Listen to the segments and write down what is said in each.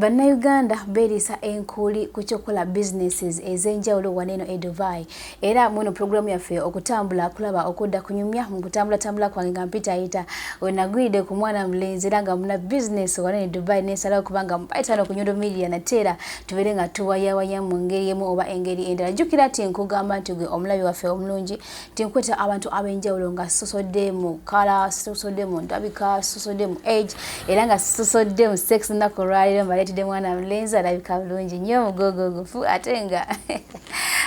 Bannayuganda beerisa enkuli ku kyokola businesses ez'enjawulo waneno e Dubai. Era muno programu yaffe okutambula kulaba okudda kunyumya mu kutambula kwange nga mpitayita wenagwidde ku mwana mulenzi era nga muna business waneno e Dubai nesalawo kubanga mpayitano ku Nyondo Media nateera tubeere nga tuwayawaya mu ngeri emu oba engeri endala. Jjukira nti nkugamba nti gwe omulabi waffe omulungi tinkweta abantu ab'enjawulo nga sosodde mu kala, sosodde mu ndabika, sosodde mu age era nga sosodde mu sex nakolwaliro mbaletedde mwana mulenzi alabika bulungi nnyo mugogogofu ate nga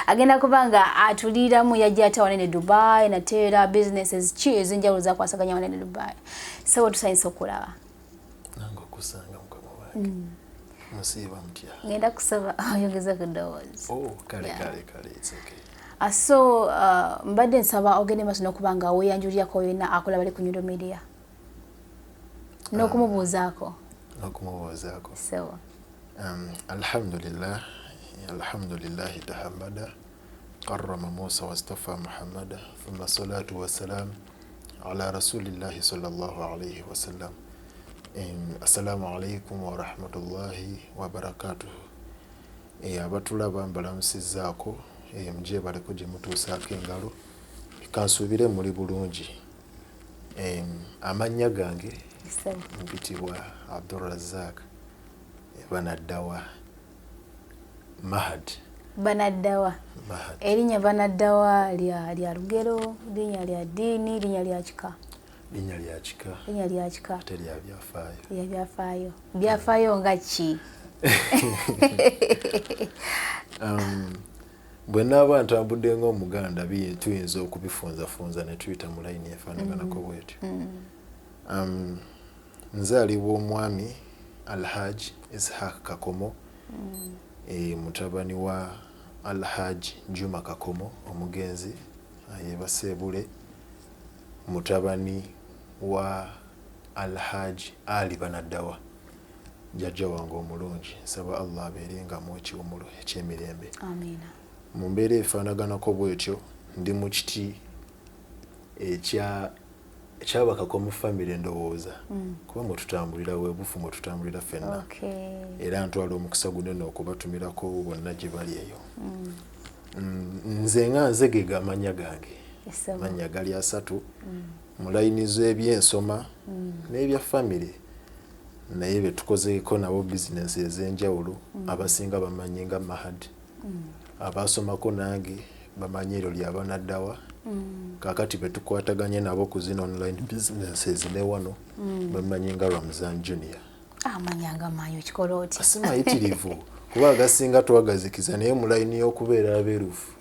agenda kubanga atuliramu yajja ate wanene e Dubai nateera businesses ki ez'enjawulo zakwasaganya wanene e Dubai. So tusanyisa okulaba nange okusanga mukama wange musiiba mutya ngenda kusaba oyongeza ku ddoboozi. Kale it's okay. So mbadde nsaba ogende maaso n'okubanga weeyanjulirako yonna akola bali ku Nyondo Media n'okumubuuzaako. So alhamdulillah tahamada karrama Musa wastafa Muhammada thumma salatu wassalam ala rasulillahi sallallahu alayhi wasallam. Assalamu alaikum wa rahmatullahi wa barakatuh. Abatulaba mbalamusizaako muje baleko gye mutuusaako engalo kansuubire muli bulungi. Amannya gange mpitibwa Abdulrazak Banaddawa Mahadi. Banaddawa erinnya Banaddawa lya lugero, linnya lya ddiini, linnya lya kika? Linnya lya kika ate lya byafaayo. Byafaayo nga ki? Bwe naaba ntambudde ng'Omuganda tuyinza okubifunzafunza ne tuyita mu layini efaanaganako bwetyo. Nzaalibwa omwami Alhaji Ishaq Kakomo mutabani wa Alhaji Juma Kakomo omugenzi yebaseebule, mutabani wa Alhaji Ali Banaddawa jjajja wange omulungi. Nsaba Allah abeerenga mu ekiwumulo eky'emirembe. Amiina. Mu mbeera efaanaganako bwetyo ndi mu kiti ekyabakakomo family ndowooza kuba mwe tutambulira weebufu mwe tutambulira ffenna. Era ntwala omukisa gunene okubatumirako bonna gye bali eyo. Nze nga nzegega amannya gange amannya gali 3 mu layini z'ebyensoma n'ebya family naye be tukozeeko nabo bizinesi ez'enjawulo abasinga bamanyi nga Mahadi. Abasomako nange bamanyi eryo lya Banaddawa. Kakati be tukwataganye nabo ku zino online businesses ne wano bamanyi nga Ramzan Junior. Amanyanga manyi kikola oti asimayitirivu kuba agasinga twagazikiza naye mu layini y'okubeera abeerufu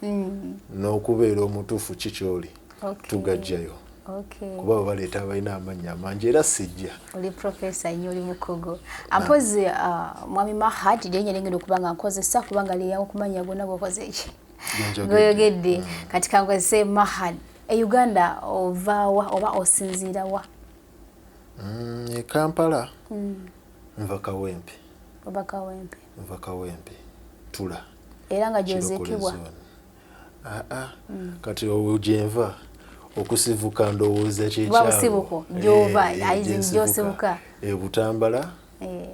n'okubeera omutuufu kikyoli tugajjayo. Kuba baleeta abalina amannya amangi era sijja. Oli professor nnyo oli mukugu. Ampozi mwami Mahadi lyenye lingendo kubanga nkozesa kubanga liya okumanya gonna gwokoze ki. Goyogedde katika nkozese Mahadi. Uganda ovaawa oba osinziira wa? Kampala. Nva Kawempe. Nva Kawempe. Tula. Era nga gyozekebwa. Kati ojenva okusivuka ndowooza kyekyawo. Babusibuko gyova gyosibuka. Butambala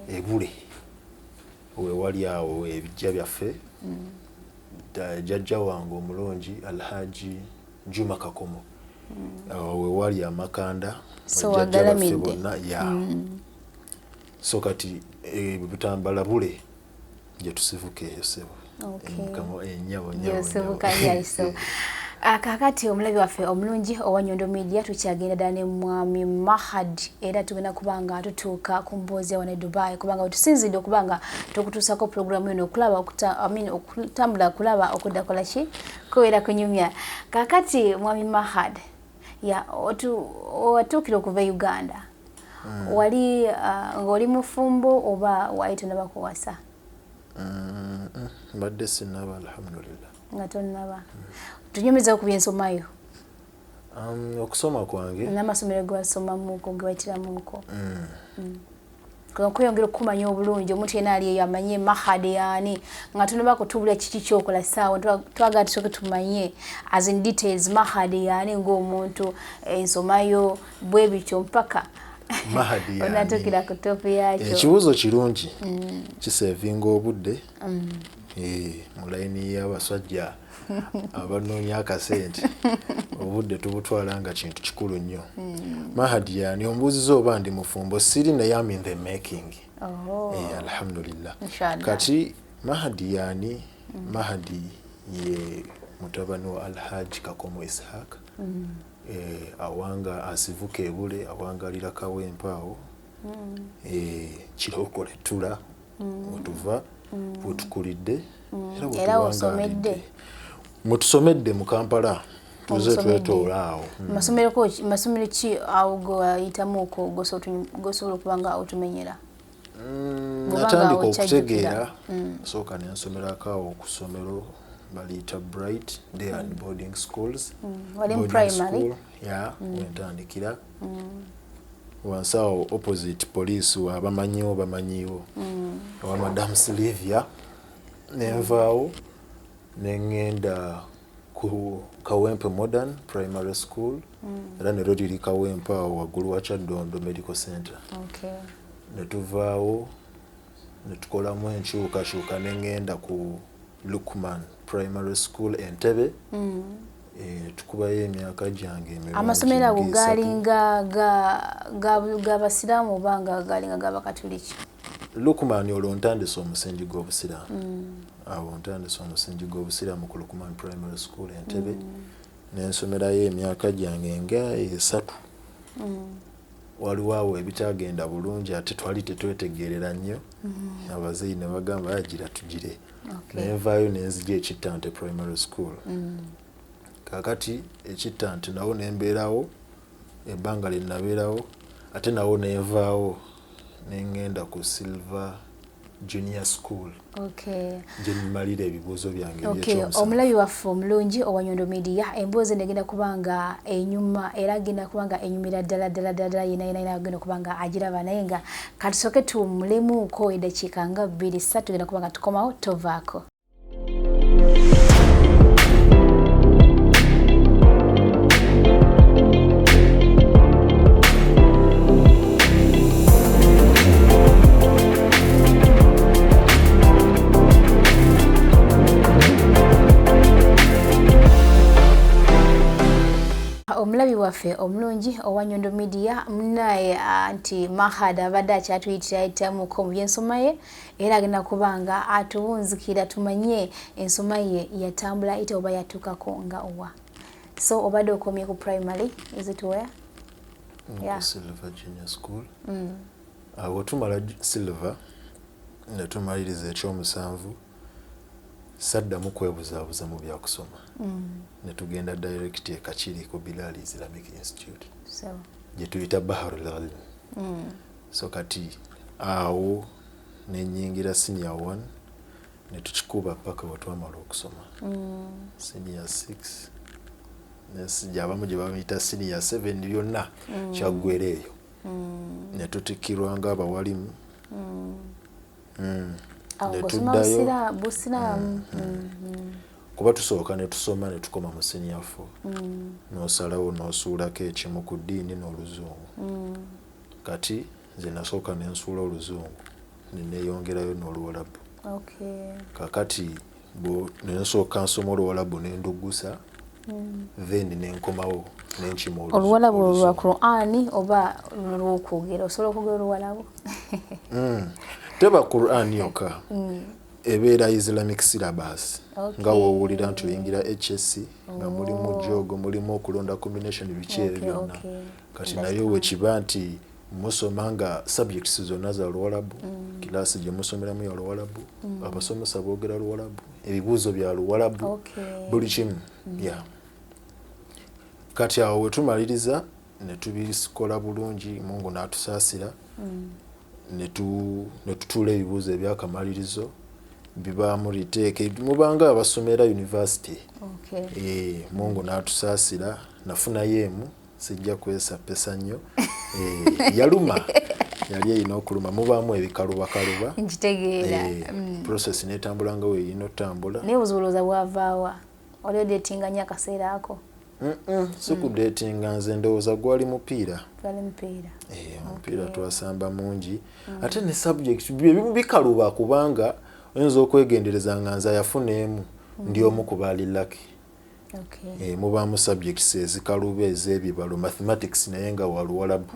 ebule wewali awo ebijja byaffe. Jjajja wange omulungi Alhaji Juma Kakomo wewali amakanda wagala midde. So kati Butambala bule gye tusivuka eyo sebo. Ennyabo yaiso. Kakati omulabi waffe omulungi owa Nyondo Media tukyagenda ddala ne mwami Mahadi era tugenda kubanga tutuuka ku mboozi wana e Dubai kubanga tusinzidde okubanga tukutuusako programu eno okutambula kulaba okudda kolaki kubeera kunyumya. Kakati mwami Mahadi watuukira okuva Uganda wali ng'oli mufumbo oba wali tonaba kuwasa? Mbadde sinnaba alhamdulillah. Nga tonnaba. Tunyumiza ku byensomayo. Okusoma kwange n'amasomero ge wasomamuko ge wayitiramuko. Kweyongera okumanya obulungi omuntu yenna ali eyo amanye Mahadi yani nga tunaba kutubula kiki kyokola ssaawa twagala tusooke tumanye as in details Mahadi yani ng'omuntu ensomayo bwe bityo mpaka Mahadi yani onatukira ku topu yakyo ekibuuzo kirungi kisevinga obudde mu layini y'abasajja abanoonya akasente obudde tubutwala nga kintu kikulu nnyo. Mahadi yani ombuuziza oba ndi mufumbo siri naye am in the making. Alhamdulillah. Kati Mahadi yani Mahadi ye mutabani wa Alhaji Kakomo Ishaq awanga asivuka ebule awangalira kawempaawo kirokole tula otuva butukulidde era osomedde mutusomedde mu Kampala tuze twetoola awo. masomero ki awo goyitamu okwo gosobola okuba nga otumenyera? Natandika okutegeera sooka nensomerako awo ku ssomero baliyita Bright day and boarding schools. Wali mu primary? Wentandikira wansi awo opposite police bamanyiwo owa Madam Sylvia nenvaawo nengenda ku Kawempe Modern Primary School era neryo liri Kawempe awo waggulu wa Nyondo Medical Center. Netuvaawo netukolamu enkyukakyuka nengenda ku Lukman Primary School Entebbe. Tukubayo emyaka gyange emirungi. Amasomero ago galinga g'abasiraamu oba nga galinga g'abakatuliki? Lukman olwo ntandise omusingi gw'obusiraamu. Awo ntandise omusingi gw'obusiraamu ku Lukman Primary School Entebbe. Nensomerayo emyaka gyange nga 3. Waliwo awo ebitagenda bulungi ate twali tetwetegerera nnyo. Abazeeyi ne bagamba agira tugire. Nenvaayo nenzija Kitaange Primary School. Kakati Kitaange nawo nembeerawo ebbanga lye nabeerawo ate nawo nenvaawo nengenda ku Silver Junior School. Gye mmalira ebibuuzo byange eby'ekyomusanvu. Omulabi waffe omulungi owa Nyondo Media emboozi negenda kubanga enyuma era agenda kubanga enyumira ddala yenna agenda kubanga agiraba naye nga katusooke tumulemuuko eddakiika nga 2-3 tugenda kubanga tukomawo tovaako. Omulabi waffe omulungi owa Nyondo Media munaye anti Mahadi abadde akyatuyitiramu mu by'ensoma ye era agenda kubanga atuwunzikira tumanye ensoma ye yatambula ite oba yatuukako nga owa. So obadde okomye ku primary, is it where? Silver Junior School. Awo tumala Silver ne tumaliriza ekyomusanvu saddamu kwebuzaabuza mu byakusoma. Ne tugenda direct e Kachiri ku Bilal Islamic Institute. Gye tuyita Baharul Ilm. So kati awo nenyingira senior 1 ne tukikuba paka watwamala okusoma. Senior 6 nesijjabamu gye bamuyita senior 7 byonna kyaggwereeyo. Ne tutikirwa nga abawalimu. Netuddayo kuba tusooka ne tusoma ne tukoma mu senior 4 n'osalawo n'osuulako ekimu ku ddiini n'oluzungu. Kati nze nasooka ne nsuula oluzungu ne neeyongerayo n'oluwalabu. Kakati ne nsooka nsoma oluwalabu ne nduggusa then ne nkomawo ne nkima oluwalabu olwa Qur'ani oba olw'okwogera osobola okwogera oluwalabu? Teba Qur'an yokka. Ebeera Islamic syllabus. Nga woowulira nti oyingira HSC nga mulimu jogo mulimu okulonda combination biki byonna. Kati nayo wekiba nti musoma nga subjects zonna za Luwalabu, kilaasi gye musomeramu ya Luwalabu, abasomesa boogera Luwalabu, ebibuuzo bya Luwalabu, buli kimu. Kati awo wetumaliriza ne tubikola bulungi, Mungu n'atusaasira. Ne tutuula ebibuuzo ebyakamalirizo bibaamu riteeke mubanga abasomera university. Mungu n'atusaasira nafunayo emu sijja kwesapesa nnyo. Yaluma yali erina okuluma mubaamu ebikaluba nkitegeera. Process n'etambula nga weerina otambula. Naye obuzuluza bwavaawa oli odeetinganya akaseera ako? siku datinga nze ndowooza gwali mupiira. Omupiira twasamba mungi ate ne subject bikaluba kubanga oyinza okwegendereza nga nze yafuna emu ndi omu ku baali lucky. Mubaamu subjects ezikaluba ez'ebibalo mathematics naye nga waluwalabu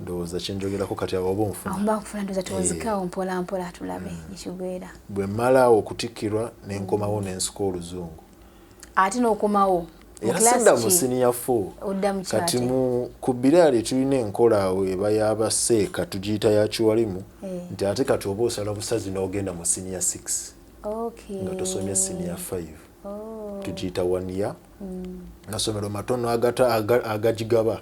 ndowooza kyenjogerako kati abo oba bwe mmala okutikkirwa ne nkomawo ne nsika oluzungu ate n'okomawo era sidda mu senior 4 kati ku biraali tulina enkola eba y'abaseeka tugiyita ya kiwalimu nti ate kati oba osala busazi n'ogenda mu senior 6 nga tosomye senior 5 tugiyita 1 year nasomero matono agagigaba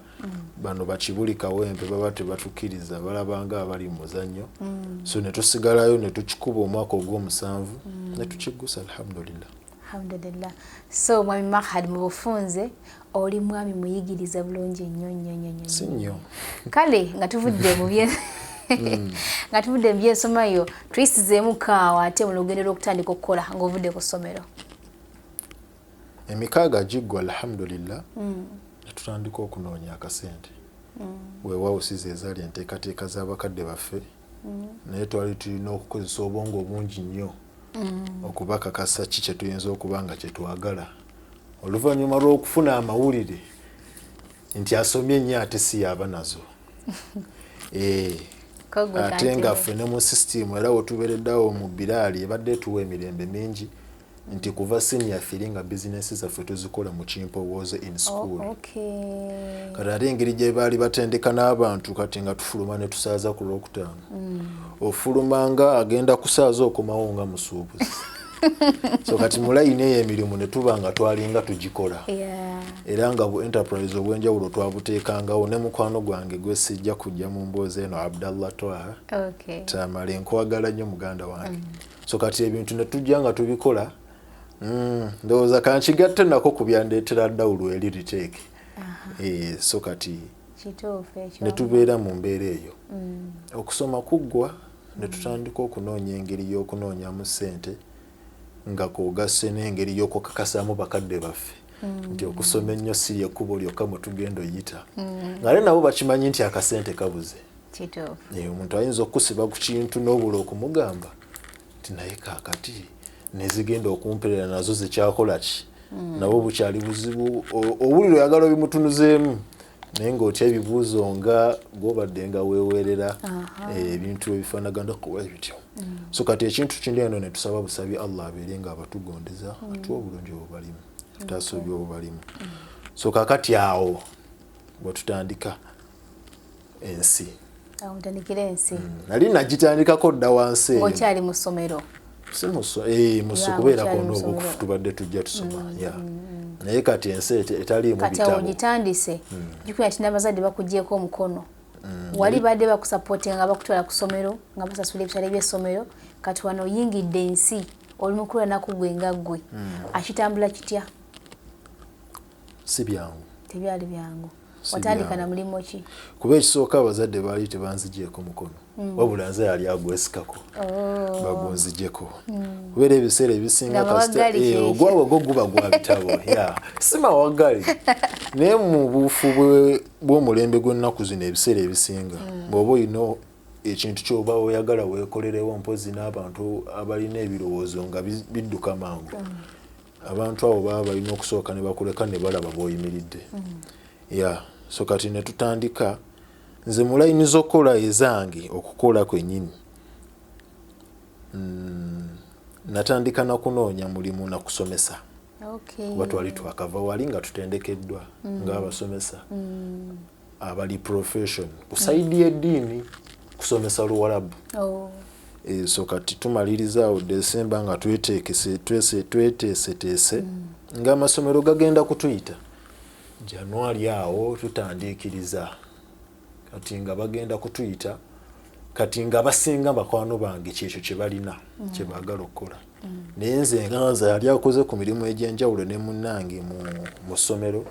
bano bakibuli kawempe baba tebatukkiriza balabanga abali mu muzannyo so ne tusigalayo ne tukikuba omwaka ogw'omusanvu ne tukigusa alhamdulillah. So mwami Mahadi mu bufunze oli mwami muyigiriza bulungi nnyo. Si nnyo. Kale nga tuvudde mu bye nga tuvudde mu byensomayo tuyisizeemu kaawa ate mu lugendo lw'okutandika okukola ng'ovudde ku ssomero. Emikaaga giggwa alhamdulillah netutandika okunoonya akasente weewaawo size ezaali enteekateeka z'abakadde baffe naye twali tulina okukozesa obwongo obungi nnyo okubakakasa ki kye tuyinza okuba nga kye twagala oluvannyuma lw'okufuna amawulire nti asomye nnyo ate si yaaba nazo ate nga ffe ne mu sisitimu era wetubeereddawo mu biraali ebadde tuwa emirembe mingi nti kuva senior 3 nga bizinesi zaffe tuzikola mu kimpowoozo in school. Kati ate engeri gye baali batendeka n'abantu kati nga tufuluma ne tusaaza ku Lwokutaano ofulumanga agenda kusaaza okomawo nga musuubuzi so kati mu layini eyo emirimu ne tuba nga twalinga tugikola era nga bu enterprise obw'enjawulo twabuteekangawo ne mukwano gwange gwe sijja kujja mu mboozi eno Abdallah Twaha Tamale nkwagala nnyo muganda wange so kati ebintu ne tujja nga tubikola ndowooza kankigatte nako ku byandeetera ddawulo eri riteeke so kati ne tubeera mu mbeera eyo okusoma kuggwa ne tutandika okunoonya engeri y'okunoonyamu ssente nga kwogase n'engeri y'okukakasaamu bakadde baffe nti okusoma ennyo si lyekkubo lyokka mwe tugenda oyita ng'ate nabo bakimanyi nti akasente kabuze omuntu ayinza okukusiba ku kintu n'obula okumugamba nti naye kaakati nezigenda okumperera nazo zekyakola ki nabo bukyali buzibu obuliro oyagala bimutunuzeemu naye ng'otya ebibuuzo nga gw'obadde nga weeweerera ebintu ebifaanagana kuba bityo so kati ekintu kindi eno ne tusaba busabi Allah abeere nga abatugondeza atuwa obulungi obubalimu tutasobya obubalimu so kakati awo bwe tutandika ensi nali nagitandikako dda wansi eyo okyali mu ssomero kubeera kwonna obukufu tubadde tujja tusoma naye kati ensi etaliimu bitabo kati awo gitandise jukira nti n'abazadde bakugyeko omukono wali badde bakusapootinga nga bakutwala ku ssomero nga basasula ebisale by'essomero kati wano oyingidde ensi oli mukulu anaku gwe nga ggwe akitambula kitya? Si byangu. Tebyali byangu. Watandika na mulimu ki? Kuba ekisooka abazadde baali tebanzigyeko mukono wabula nze yali agwesikako bagunzigyeko kubeera ebiseera ebisinga ogwawo guba gwa bitabo si mawagali naye mu buufu bw'omulembe gw'ennaku zino ebiseera ebisinga bw'oba olina ekintu ky'oba oyagala weekolerewo mpozi n'abantu abalina ebirowoozo nga bidduka mangu abantu abo baba balina okusooka ne bakuleka ne balaba bw'oyimiridde so kati ne tutandika nze mu layini z'okukola ezange okukola kwennyini natandika na kunoonya mulimu na kusomesa kuba twali twakava wali nga tutendekeddwa ng'abasomesa abali profession ku sayidi y'eddiini kusomesa Luwarabu so kati tumaliriza Desemba nga tweteeseteese ng'amasomero gagenda kutuyita Januari awo tutandiikiriza kati nga bagenda kutuyita kati nga basinga bakwano bange kyekyo kye balina kye baagala okukola naye nze nga yali akoze ku mirimu egy'enjawulo ne munnange mu ssomero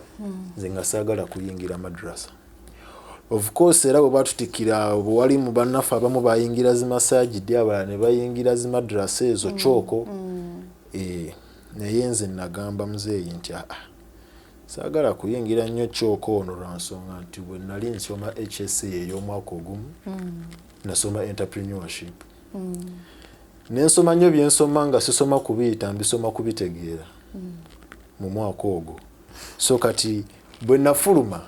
nze nga saagala kuyingira madrasa of course era bwe batutikira bwe wali mu bannaffe abamu bayingira zimasajidi abalala ne bayingira zimadrasa ezo kyoko naye nze nagamba muzeeyi nti Saagala kuyingira nnyo kyoko ono lwa nsonga nti bwe nali nsoma HSC ey'omwaka ogumu nasoma entrepreneurship nensoma nnyo byensoma nga sisoma kubiyita mbisoma kubitegeera mu mwaka ogwo so kati bwe nafuluma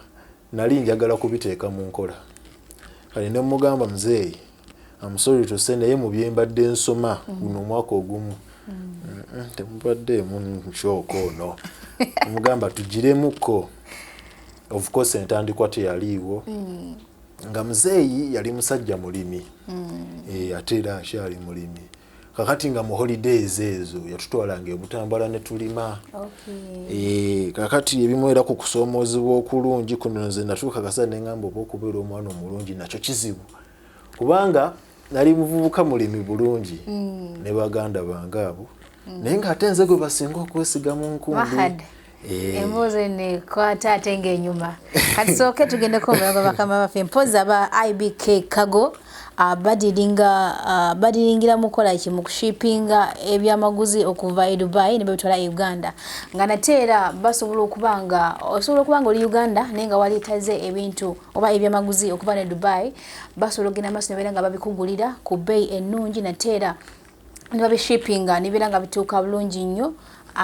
nali njagala kubiteeka mu nkola kale ne mugamba muzeeyi I'm sorry to say naye mu byembadde nsoma guno omwaka ogumu temubadde mu kyoko ono mugamba tugiremuko of course entandikwa teyaliiwo nga muzeeyi yali musajja mulimi ate era akyali mulimi kakati nga mu holidays ezo yatutwalanga ebutambala ne tulima kakati ebimu era ku kusomoozebwa okulungi kuno nze natuuka kasa ne ngamba oba okubeera omwana omulungi nakyo kizibu kubanga nali muvubuka mulimi bulungi ne baganda bange abo naye ng'ate nze gwe basinga okwesiga mu nkumbi embuuzi nekwata ate ng'enyuma kati sooke tugendeko omulago bakama baffe mpozi aba IBK Cargo badiringira mukola ki mu kushipinga ebyamaguzi okuva e Dubai ne babitwala e Uganda nga nate era basobola okubanga oli Uganda naye nga waleetaze ebintu oba ebyamaguzi okuva ne Dubai basobola okugenda maaso ne beera nga babikugulira ku bbeeyi ennungi nate era ne babishipinga ne beera nga bituuka bulungi nnyo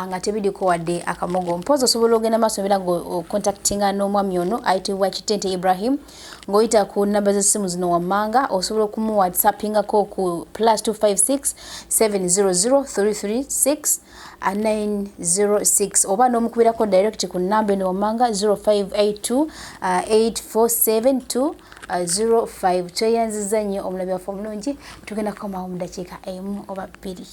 nga tebidiko wadde akamogo mpozo osobola ogenda maaso era ngo contactinga n'omwami ono ayitibwa Kitente Ibrahim ng'oyita ku namba z'essimu zino wammanga osobola okumu whatsappingako ku +256 700 336 906 oba n'omukubirako direct ku namba eno wammanga 0582 847 205 tweyanziza nnyo omulabi waffe omulungi tugenda kukomawo mu dakiika emu oba bbiri.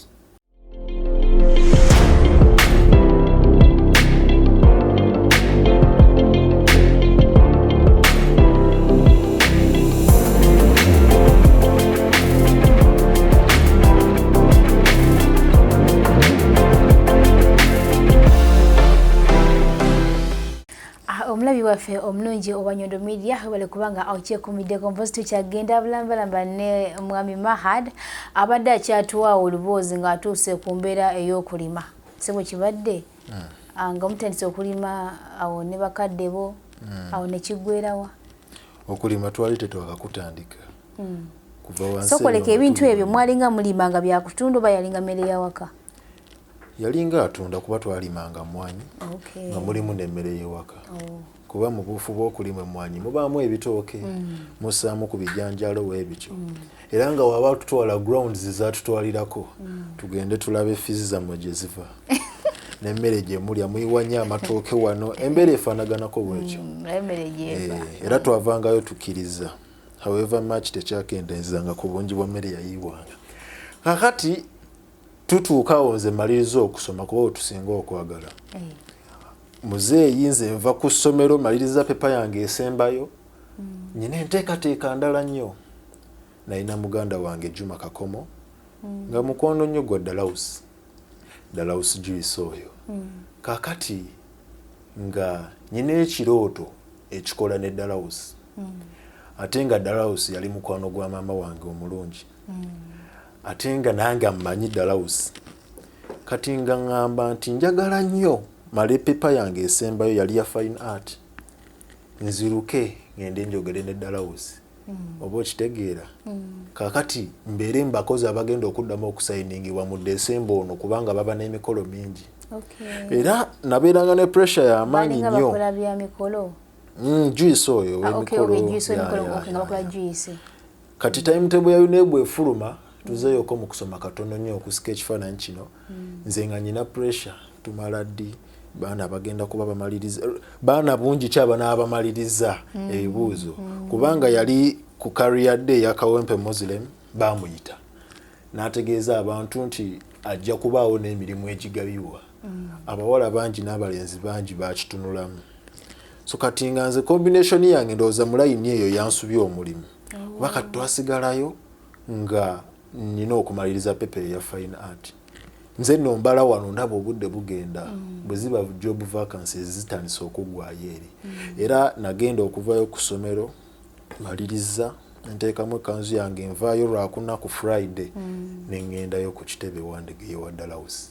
Omulabi waffe omulungi owa Nyondo Media webale kubanga okyekumiddeko mpozi tukyagenda bulambalamba ne mwami Mahadi abadde akyatuwa oluboozi ng'atuuse ku mbeera ey'okulima si bwe kibadde nga mutandise okulima awo ne bakadde bo awo ne kiggweerawa okulima twali tetwakakutandika kuva wansi sokoleka ebintu ebyo mwalinga mulima nga byakutunda oba yalinga mmere y'awaka yalinga atunda kuba twalimanga mmwanyi nga mulimu n'emmere y'ewaka kuba mu buufu bw'okulima emmwanyi mubaamu ebitooke musaamu ku bijanjalo w'ebityo era nga waba tutwala grounds zaatutwalirako tugende tulabe fizi zammwe gye ziva n'emmere gye mulya muyiwanya amatooke wano embeera efaanaganako bwekyo era twavangayo tukkiriza however much tekyakendeezanga ku bungi bwa mmere yayiwanga kakati tutuukawo nze maliriza okusoma kuba wetusinga okwagala muzeeyi nze nva ku ssomero maliriza pepa yange esembayo nyina enteekateeka ndala nnyo nalina muganda wange Juma Kakomo nga mukondo nnyo gwa Dalausi juice oyo kakati nga nyina ekirooto ekikola ne Dalausi ate nga Dalausi yali mukwano gwa maama wange omulungi ate nga nange ammanyi Dalausi kati nga ngamba nti njagala nnyo male pepa yange esembayo yali ya fine art nziruke ngende njogere ne Dalausi oba okitegeera kakati mbeere mbakozi abagenda okuddamu okusayiningibwa mu Desemba ono kubanga baba n'emikolo mingi era nabeeranga ne pressure y'amaanyi nnyo juice oyo w'emikolo kati timetable ya UNEB efuluma tuzeeyoko mu kusoma katono nnyo okusika ekifaananyi kino nze nga nyina pressure tumala ddi baana bagenda kuba bamaliriza baana bungi ki abanaabamaliriza ebibuuzo kubanga yali ku career day ya Kawempe Muslim bamuyita n'ategeeza abantu nti ajja kubaawo n'emirimu egigabibwa abawala bangi n'abalenzi bangi bakitunulamu so kati nga nze combination yange ndowooza mu layini eyo yansubye omulimu kuba kati twasigalayo nga nina okumaliriza pepe ya fine art nze nno mbala wano ndaba obudde bugenda bwe ziba job vacancies zitandise okuggwayo eri era nagenda okuvayo ku ssomero maliriza nteekamu ekanzu yange nvaayo lwakunaku Friday nengendayo ku kitebe wandege wa Dalausi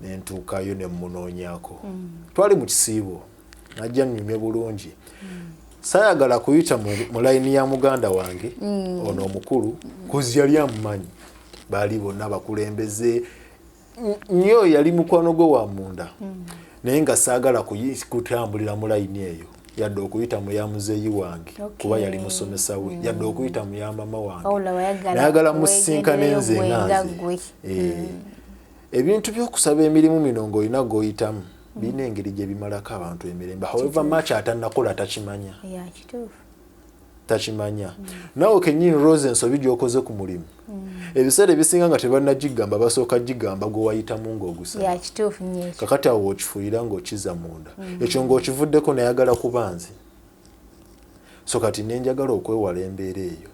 nentuukayo ne munoonyako twali mu kisiibo najja nnyumye bulungi sayagala kuyita mu line ya muganda wange ono omukulu kozi yali amumanyi bali bonna bakulembeze nnyo yali mukwano gwe wa munda naye nga saagala kutambulira mu line eyo yadde okuyita mu ya muzeeyi wange kuba yali musomesa we yadde okuyita mu ya mama wange nayagala musinkane nze nanze ebintu by'okusaba emirimu mino ng'olina g'oyitamu birina engeri gye bimalako abantu emirembe however much atannakola takimanya takimanya nawe kenyini Rose ensobi gy'okoze ku mulimu ebiseera ebisinga nga tebannagigamba basooka gigamba gwe wayitamu ng'ogusaba kakati awo okifuuyira ng'okiza munda ekyo ng'okivuddeko nayagala kuba nze so kati nenjagala okwewala embeera eyo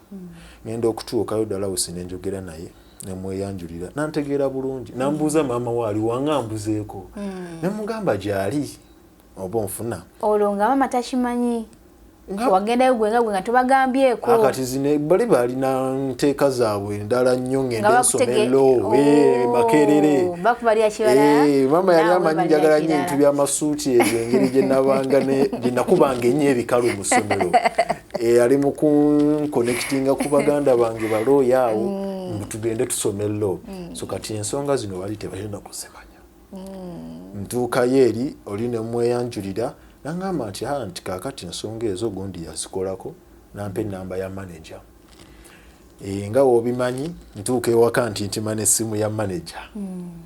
ngenda okutuukayo ddala usi nenjogera naye nemweyanjulira nantegeera bulungi nambuuza maama waali wangambuzeeko nemugamba gyali oba onfuna olwo nga maama takimanyi wagendayo gwe nga tobagambyeko akati zine bali balina nteeka zaabwe endala nnyo ngenda ensomero makerere bakubalya kibala maama yali amanyi njagala nnyo ebintu by'amasuuti ezo engeri gye nakubanga ennyo ebikalu mu ssomero ali mu kunkonekitinga ku baganda bange balooya awo tugende tusome law so kati ensonga zino wali tebalina kuzimanya ntuukayo eri oli ne mweyanjulira nangamba nti kaakati ensonga ezo gundi yazikolako nampa ennamba ya manager nga wobimanyi ntuuka ewaka nti ntima n'essimu ya manager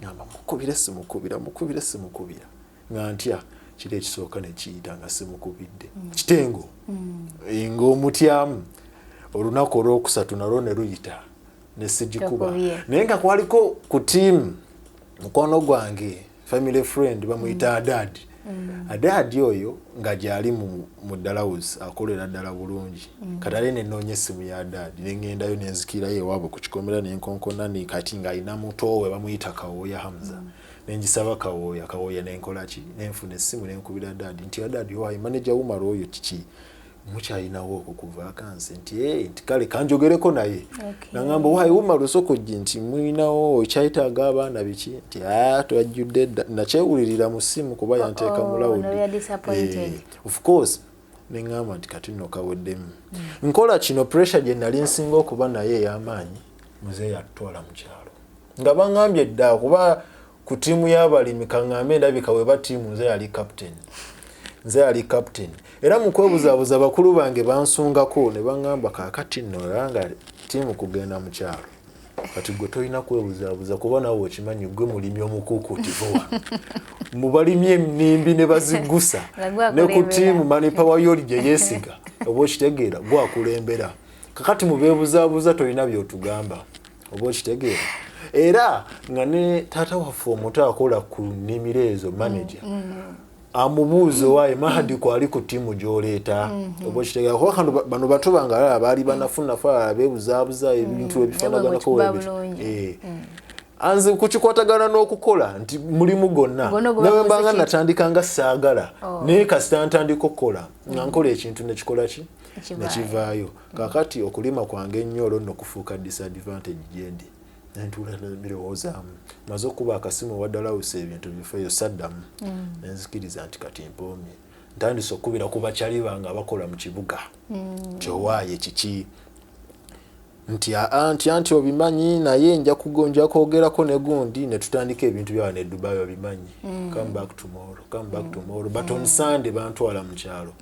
ngamba mukubire simukubira nga ntya kiri ekisooka ne kiyita nga simukubidde kitengo ng'omutyamu olunaku olwokusatu nalwo ne luyita nesijikuba naye nga kwaliko ku tiimu mukono gwange family friend bamuyita adadi adadi oyo nga gyali mu Dallas akolera ddala bulungi katale nenoonya essimu ya adadi nengendayo nenzikirayo ewaabwe ku kikomera nenkonkona kati nga alina mutowe bamuyita Kawooya Hamza nengisaba Kawooya nenkolaki nenfuna essimu nenkubira adadi nti adadi wayi manager wumala oyo kiki mukyalinawo okukuva akansi nti kale kanjogereko naye nangamba wayi wumala osokojji nti mwinawo kyayitaaga abaana biki nti twajjudde nakyewulirira mu ssimu kuba yanteeka mu lawudi of course neŋŋamba nti kati nno kaweddemu nkola kino pressure gye nali nsinga okuba naye ey'amaanyi muzeeyi atutwala mu kyalo nga baŋŋambye dda kuba ku ttiimu y'abalimi kaŋŋambe endabika we ba ttiimu nze yali captain era mu kwebuzaabuza bakulu bange bansungako ne baŋŋamba kaakati nno nga ttiimu kugenda mu kyalo kati gwe tolina kwebuzaabuza kuba nawe okimanyi gwe mulimi omukuukuutivu wano mu balimi ennimbi ne baziggusa ne ku ttiimu manipawa yoli gye yeesiga oba okitegeera gwakulembera kakati mu beebuzaabuza tolina by'otugamba oba okitegeera era nga ne taata waffe omuto akola ku nnimiro ezo manager amubuuze waaye Mahadi kwali ku ttiimu gy'oleeta oba okitegeera kuba kano bano bato bange alala baali banafuna fa beebuzaabuza ebintu ebifaanaganako anze kukikwatagana n'okukola nti mulimu gwonna nawe mbanga natandika nga saagala naye kasita ntandika okukola nga nkola ekintu nekikola ki nekivaayo kaakati okulima kwange ennyo olwo nno kufuuka disadvantage gyendi nentula nebirowoozaamu maze okuba akasimu waddalawusa ebintu bifeeyo saddamu nenzikiriza nti kati mpoomye ntandise okubira ku bakyali bange abakola mu kibuga kyowaaye kiki nti obimanyi naye nja kwogerako ne gundi ne tutandika ebintu byawa ne Dubai obimanyi come back tomorrow but on Sunday bantwala mu kyalo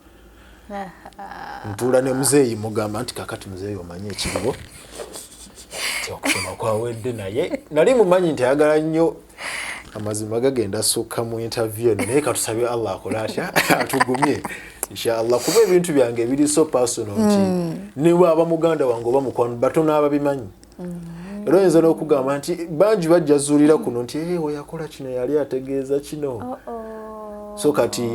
ntuula ne muzeeyi mugamba nti kakati muzeeyi omanyi ekiriwo okusoma kwawedde naye nali mumanyi nti ayagala nnyo amazima gagenda sukka mu interview naye katusabye Allah akola atya atugumye inshallah kuba ebintu byange biri so personal nti ne baba muganda wange oba mukwano batono ababimanyi era oyinza n'okugamba nti bangi bajja zuulira kuno nti we yakola kino yali ategeeza kino so kati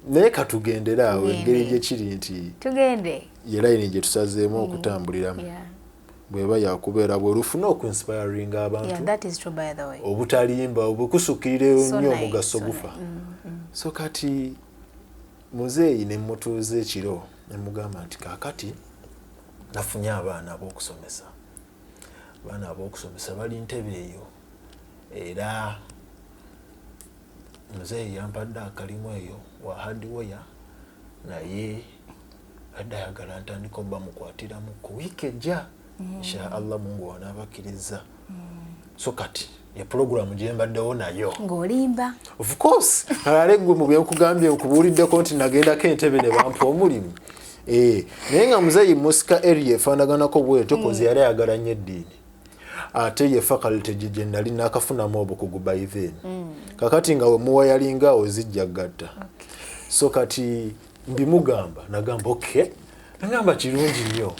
naye katugendera awo engeri gye kiri nti tugende ye layini gye tusazeemu okutambuliramu bweba yakubeera bwolufuna okuinspiringa abantu obutalimba obukusukirireyo nnyo omugaso gufa so kati muzeeyi ne mutuuza ekiro ne mugamba nti kaakati nafunye abaana ab'okusomesa bali ntebe eyo era muzeeyi yampadde akalimu eyo wa hardware naye adda ayagala ntandika obba mukwatiramu ku wiiki ejja insha Allah Mungu wanaabakiriza so kati ya program gye mbaddewo nayo ng'olimba of course alale gwe mu byekugambye okubuuliddeko nti nagendako entebe ne bampa omulimu naye nga muzeeyi musika area efaanaganako bwetyo kozi yali ayagala nnyo eddiini ate ye faculty gye nali naakafunamu obukugu by then kakati nga we muwa yalingaawo zijja gatta so kati mbimugamba nagamba okay nagamba kirungi nnyo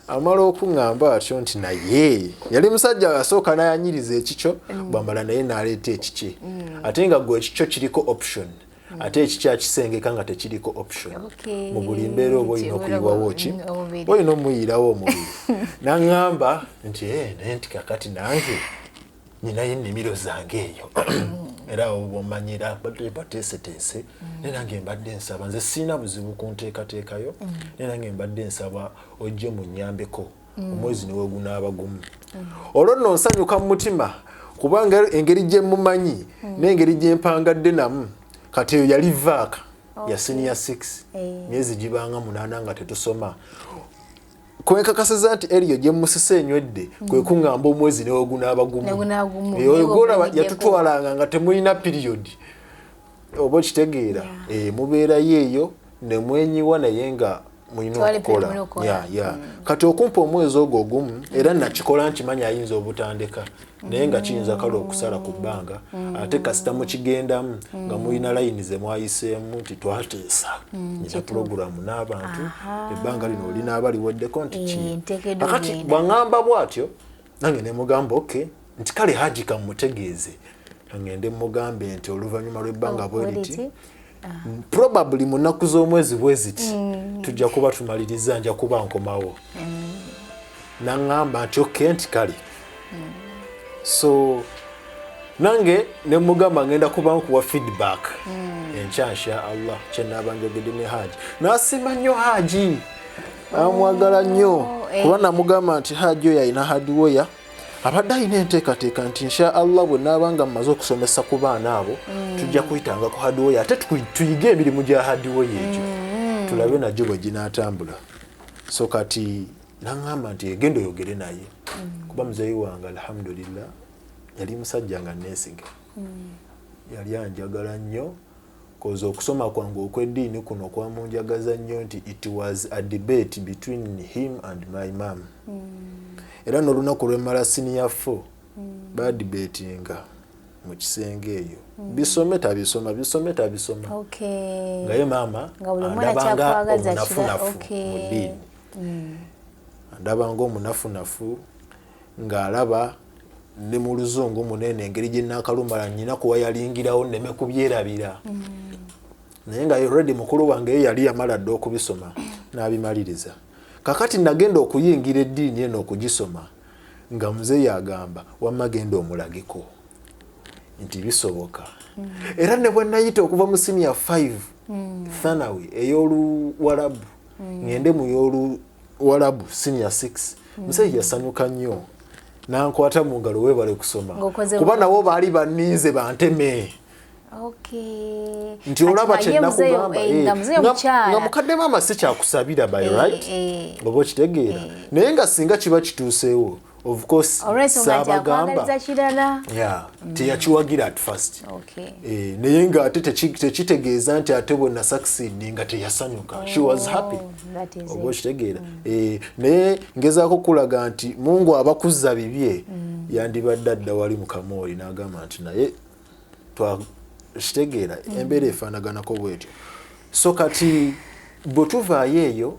amala okuŋŋamba atyo nti naye yali musajja asooka n'ayanyiriza ekikyo bwamala naye n'aleeta ekikye ate nga gwe ekikyo kiriko option ate ekikya kisengeka nga tekiriko option mu buli mbeera oba olina okuyiwawo ki olina omuyirawo omubiri n'aŋŋamba nti naye nti kakati nange nyinayo ennimiro zange eyo era omanyira bateeseteese naye nange mbadde nsaba nze siina buzibu ku nteekateekayo naye nange mbadde nsaba ojje munnyambeko omwezi niwe gunaaba gumu olwo nno nsanyuka mu mutima kubanga engeri gye mumanyi n'engeri gye mpangadde namu kati eyo yali vaaka ya senior 6 myezi gibanga 8 nga tetusoma kwenkakasiza nti eriyo gye musise enywedde kwe kuŋŋamba omwezi niwe gunaaba gumu olaba yatutwalanga nga temulina period oba okitegeera mubeerayo eyo ne mwenyiwa naye nga mulina okukola kati okumpa omwezi ogwo ogumu era nakikola nkimanyi ayinza obutandika naye nga kiyinza kale okusala ku bbanga ate kasita mukigendamu nga mulina layini ze mwayiseemu nti twateesa nyina pulogulamu n'abantu ebbanga lino olinaaba liweddeko nti kakati bwaŋŋamba bw'atyo nange ne mugamba okay nti kale Haji kamutegeeze ngende mugambe nti oluvannyuma lw'ebbanga bwe liti probably mu nnaku z'omwezi bwe ziti tujja kuba tumaliriza nja kuba nkomawo naŋŋamba nti okay nti kale so nange ne mugamba ngenda kuba nkuwa feedback enkya insha Allah kyenaaba njogedde ne Haji n'asiima nnyo Haji amwagala nnyo kuba namugamba nti Haji oyo alina hardware abadde alina enteekateeka nti insha Allah bwe naabanga mmaze okusomesa ku baana abo tujja kuyitanga ku hardware ate tuyige emirimu gya hardware egyo tulabe nagyo bwe ginaatambula so kati naŋŋamba nti egenda oyogere naye kuba muzeeyi wange alhamdulillah yali musajja nga neesiga yali anjagala nnyo koza okusoma kwange okw'eddiini kuno kwamunjagaza nnyo nti it was a debate between him and my mom era n'olunaku lw'emmala senior 4 badebatinga mu kisenge eyo bisome tabisoma nga ye maama andabanga omunafunafu mu ddiini andabanga omunafunafu ng'alaba ne mu luzungu munene engeri gye naakalumala nnyina kuwa yalingirawo nneme kubyerabira naye nga already mukulu wange ye yali yamala dde okubisoma n'abimaliriza kakati nagenda okuyingira eddiini eno okugisoma nga muzeeyi agamba wamma genda omulageko nti bisoboka era ne bwe nayita okuva mu senior 5 thanawi ey'oluwalabu ngende mu y'oluwalabu senior 6 muzeeyi yasanyuka nnyo nankwata mu ngalo weebale kusoma kuba nabo baali banninze banteme nti olaba kyenakugamba nga mukadde maama si kyakusabira by right oba okitegeera naye nga singa kiba kituuseewo of course saabagamba teyakiwagira at first naye nga ate tekitegeeza nti ate bwe nasucceed nga teyasanyuka she was happy oba okitegeera naye ngezaako kulaga nti Mungu abakuzza bibye yandibadde adda wali mu kamooli n'agamba nti naye kitegeera embeera efaanaganako bwetyo so kati bwe tuvaayo eyo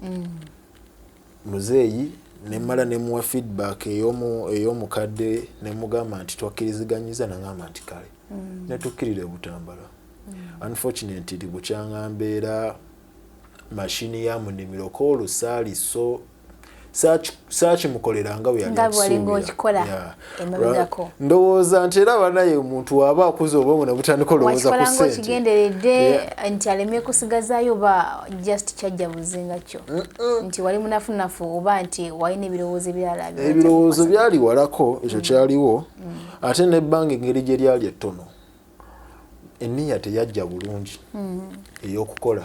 muzeeyi nemmala nemuwa feedback ey'omukadde nemugamba nti twakkiriziganyiza naŋŋamba nti kale netukkirira Butambala unfortunately bukyaŋŋambeera mashini ya munimiro ko olusaali so saakimukoleranga bwe yali ndowooza nti era banaye omuntu waaba akuza obwongo ne butandika olowooza ku ssente okigenderedde nti aleme kusigazaayo oba just kyajja buzinga kyo nti wali munafunafu oba nti walina ebirowoozo ebirala ebirowoozo byali walako ekyo kyaliwo ate nebbanga engeri gye lyali ettono enniya teyajja bulungi ey'okukola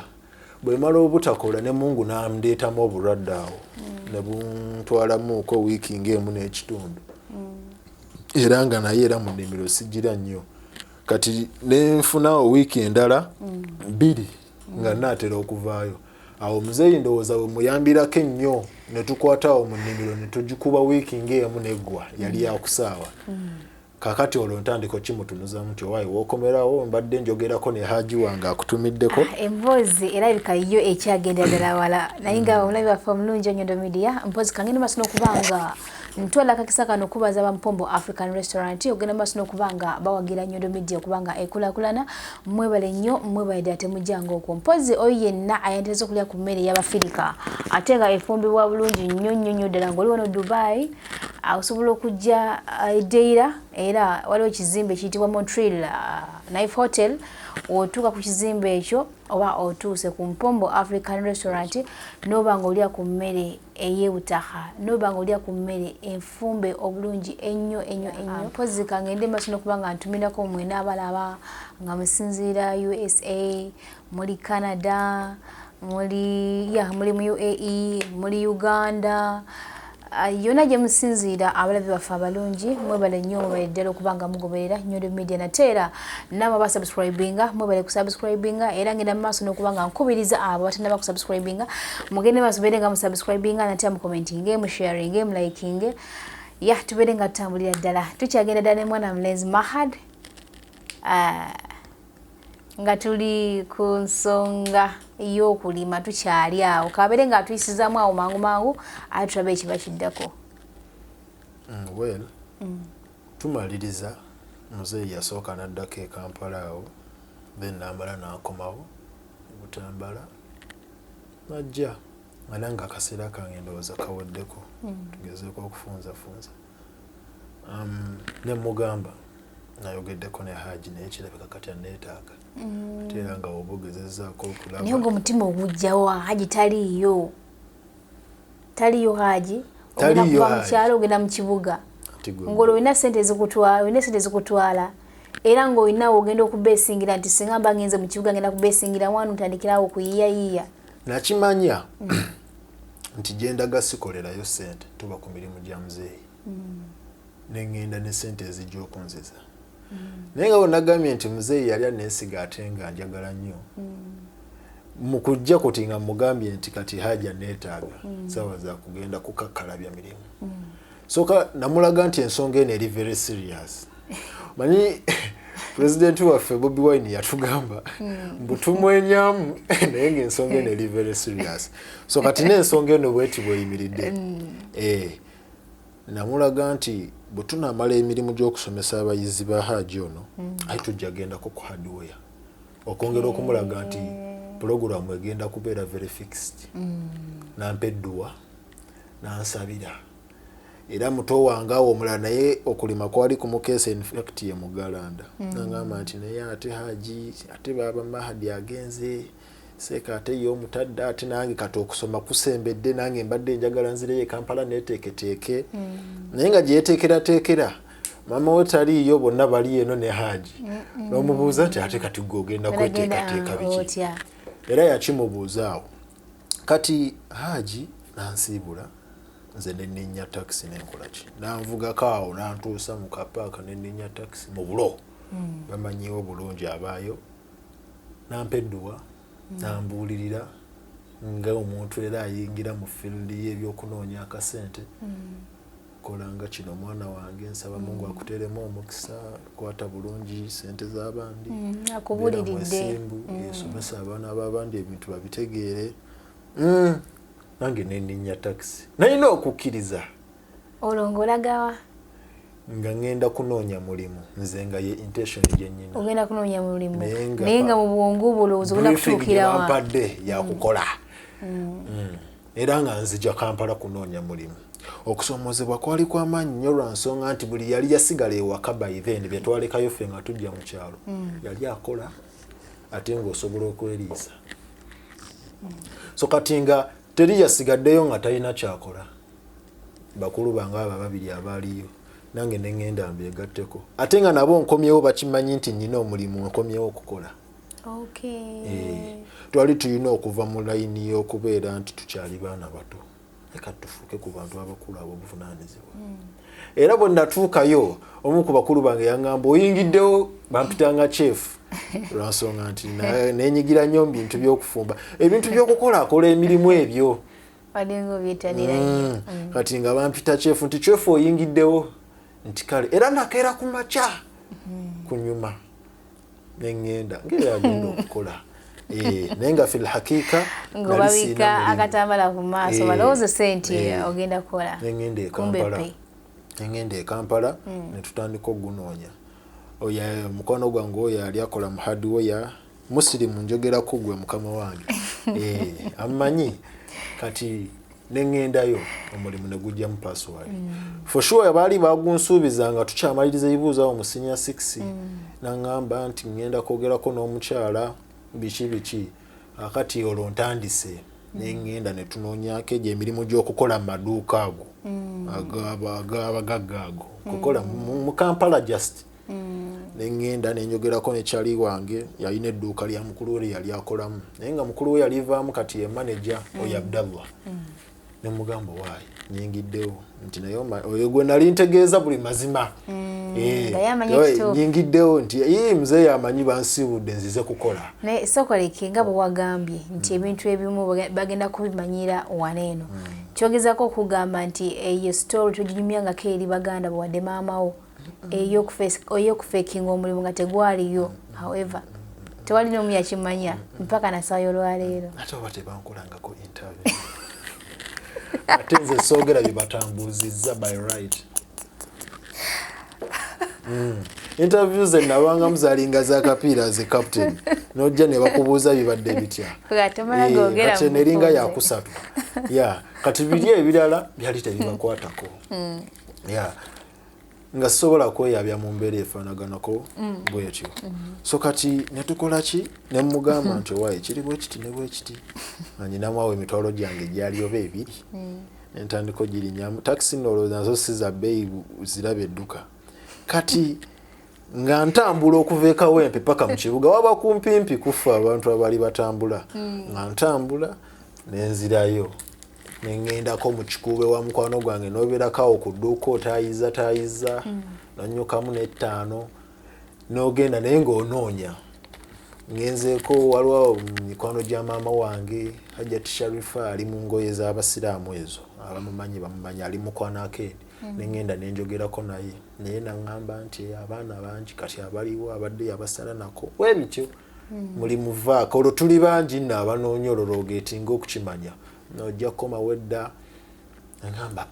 bwe mala obutakola ne Mungu n'amundeetamu obulwadde awo ne buntwalamuuko wiiki ng'emu n'ekitundu era nga naye era mu nnimiro sijjira nnyo kati ne nfunawo wiiki endala 2 nga naatera okuvaayo awo muzeeyi ndowooza bwe muyambirako ennyo ne tukwatawo mu nnimiro ne tugikuba wiiki ng'emu n'eggwa yali yakusaawa kakati olwo ntandiko kimutunuzamu nti owaayi wookomerawo mbadde njogerako ne Haji wange akutumiddeko emboozi erabika yo ekyagenda ddala wala naye nga omulabi waffe omulungi Nyondo Media mpozi kangenda maaso n'okuba nga ntwala akakisa kano okubaza Bampombo African Restaurant ogenda maaso n'okuba nga bawagira Nyondo Media okuba nga ekulaakulana mwebale nnyo mwebale ddala temujjanga okwo mpozi oyo yenna ayendereza okulya ku mmere y'Abafirika ate nga efumbibwa bulungi nnyo ddala ng'oli wano Dubai osobola okujja Deira era waliwo ekizimbe kiyitibwa Montreal Knife Hotel otuuka ku kizimbe ekyo oba otuuse ku Mpombo African Restaurant n'oba ng'olya ku mmere ey'ebutaha n'oba ng'olya ku mmere enfumbe obulungi ennyo mpozi kangende maaso n'okuba nga ntumirako mmwe n'abalaba nga musinziira USA muli Canada muli mu UAE muli Uganda yona gye musinziira abalabi baffe abalungi mwebale nnyo mwebale ddala okuba nga mugoberera Nyondo Media nateera namwe basubscribinga mwebale kusubscribinga era ngenda mu maaso n'okuba nga nkubiriza abo batannaba kusubscribinga mugende maaso beere nga musubscribinga nate mukomentinge musharinge mulayikinge tubeere nga tutambulira ddala tukyagenda ddala ne mwana mulenzi Mahadi nga tuli ku nsonga y'okulima tukyali awo kabeere nga atuyisizaamu awo mangu ate tulabe ekiba kiddako tumaliriza muzeeyi yasooka n'addako e Kampala awo then n'amala n'akomawo Butambala najja nga nange akaseera kange ndowooza kaweddeko tugezeeko okufunzafunza ne mugamba nayogeddeko ne Haji naye kirabika kati aneetaaga ate era nga obugezezaako okulaba naye nga omutima ogujjawo Haji taliyo Haji ogenda kuva mu kyalo ogenda mu kibuga ng'olwo olina ssente ezikutwala era ng'olinawo ogenda okubeesingira nti singa mba ngenze mu kibuga ngenda kubeesingira wano ntandikirawo kuyiyayiya nakimanya nti gyendaga sikolerayo ssente tuba ku mirimu gya muzeeyi nengenda ne ssente ezijja okunziza naye nga bwennagambye nti muzeeyi yali aneesiga ate nga njagala nnyo mu kujja kuti nga mugambye nti kati Haji aneetaaga saawa za kugenda kukakkalabya mirimu soka namulaga nti ensonga eno eri very serious manyi President waffe Bobi Wine yatugamba mbutumwenyamu naye ng'ensonga eno eri very serious so kati n'ensonga eno bweti bweyimiridde namulaga nti bwe tunaamala emirimu gy'okusomesa abayizi ba Haji ono aye tujja gendako ku hardware okwongera okumulaga nti pulogulamu egenda kubeera very fixed nampedduwa nansabira era muto wange awo omulala naye okulima kwali kumukeesa infact ye mugalanda nangamba nti naye ate Haji ate baba Mahadi agenze seeka ate ye omutadde ate nange kati okusoma kusembedde nange mbadde njagala nzireyo e Kampala neeteeketeeke naye nga gyeyeteekerateekera mama we taliiyo bonna bali eno ne Haji n'omubuuza nti ate kati gwe ogenda kweteekateeka biki era yakimubuuzaawo kati Haji nansiibula nze nenninya taxi nenkola ki nanvugako awo nantuusa mu kapaaka nenninya taxi mu bulo bamanyiwo bulungi abaayo nampedduwa nambuulirira nga omuntu era ayingira mu field y'ebyokunoonya akasente kola nga kino mwana wange nsaba Mungu akuteeremu omukisa kwata bulungi sente z'abandi akubuliridde esomesa abaana b'abandi ebintu babitegeere nange nenninya taxi nalina okukkiriza olongolagawa nga ngenda kunoonya mulimu nze nga ye intention gyennyina ogenda kunoonya mulimu naye nga mu bwongu bulowooza ogenda kutuukira wampadde yakukola era nga nzija Kampala kunoonya mulimu okusomoozebwa kwali kw'amaanyi nnyo lwa nsonga nti buli yali yasigala ewaka by then bye twalekayo ffe nga tujja mu kyalo yali akola ate ng'osobola okweriisa so kati nga teri yasigaddeyo nga talina kyakola bakulu bange abo babiri abaaliyo nange nengenda mbyegatteko ate nga nabo nkomyewo bakimanyi nti nnina omulimu nkomyewo okukola. Twali tulina okuva mu layini y'okubeera nti tukyali baana bato leka tufuuke ku bantu abakulu ab'obuvunaanyizibwa. Era bwe natuukayo omu ku bakulu bange yaŋŋamba oyingiddewo bampitanga chef lwansonga nti neenyigira nnyo mu bintu by'okufumba ebintu by'okukola akola emirimu ebyo kati nga bampita chef nti chef oyingiddewo nti kale era nakeera ku makya kunyuma nengenda ng'eyagenda okukola naye nga fil hakiika ng'obabika akatambala ku maaso balowooza senti ogenda kukola. Nengenda e Kampala ne tutandika ogunoonya. Oya mukono gwange oyo yali akola Mahadi oya musirimu njogerako gwe mukama wange amanyi kati nengendayo omulimu ne gujja mu password. For sure baali bagunsuubizanga tukyamaliriza ebibuuzo mu senior 6 nangamba nti ngenda kwogerako n'omukyala biki akati olwo ntandise nengenda ne tunoonyako egyo emirimu gy'okukola mu maduuka ago agabagagga ago kukola mu Kampala just nengenda nenjogerako ne kyali wange yalina edduuka lya mukulu we yali akolamu naye nga mukulu we yalivaamu kati ye manager oyo Abdallah nemugamba waayi nyingiddewo nti naye oyo gwe nali ntegeeza buli mazima nyingiddewo nti mzee yamanyi bansiibudde nzize kukola naye sokoleke nga bwe wagambye nti ebintu ebimu bagenda kubimanyira waneeno kyogezako okugamba nti eyo story tuginyumyangako eri baganda bawadde maamawo ey'okufeekinga omulimu nga tegwaliyo however tewali n'omu yakimanya mpaka nasaayo olwaleero ate oba tebankolangako interview ate nze soogera bye batambuuzizza by right. Interviews nabanga muzalinga za kapiira ze Cavton nojja ne bakubuuza bibadde bitya kati neringa yakusatu kati biri ebirala byali tebibakwatako nga sobola kweyabya mu mbeera efaanaganako bwetyo. So kati netukola ki ne mugamba nti owaaye kiri bwe kiti ne bwe kiti anyinamu emitwalo gyange gyali oba ebiri entandiko girinyamu taxi nazo si za bbeeyi ziraba edduka kati nga ntambula okuva ekawempe paka mu kibuga waba kumpimpi kufa abantu abali batambula nga ntambula nenzirayo nengendako mu kikuube wa mukwano gwange nobeerakawo ku dduuka otayiza nonyukamu n'ettaano n'ogenda naye ng'onoonya ngenzeeko waliwo mikwano gya maama wange Hajjati Sharifa ali mu ngoye z'abasiraamu ezo abamumanyi bamumanyi ali mukwano akeedi nengenda nenjogerako naye naŋŋamba nti abaana bangi kati abaliwo abadde yabasala nako webityo muli muvaako olwo tuli bangi nno abanoonya olwo loogeetinga okukimanya nojja kukoma wedda nagamba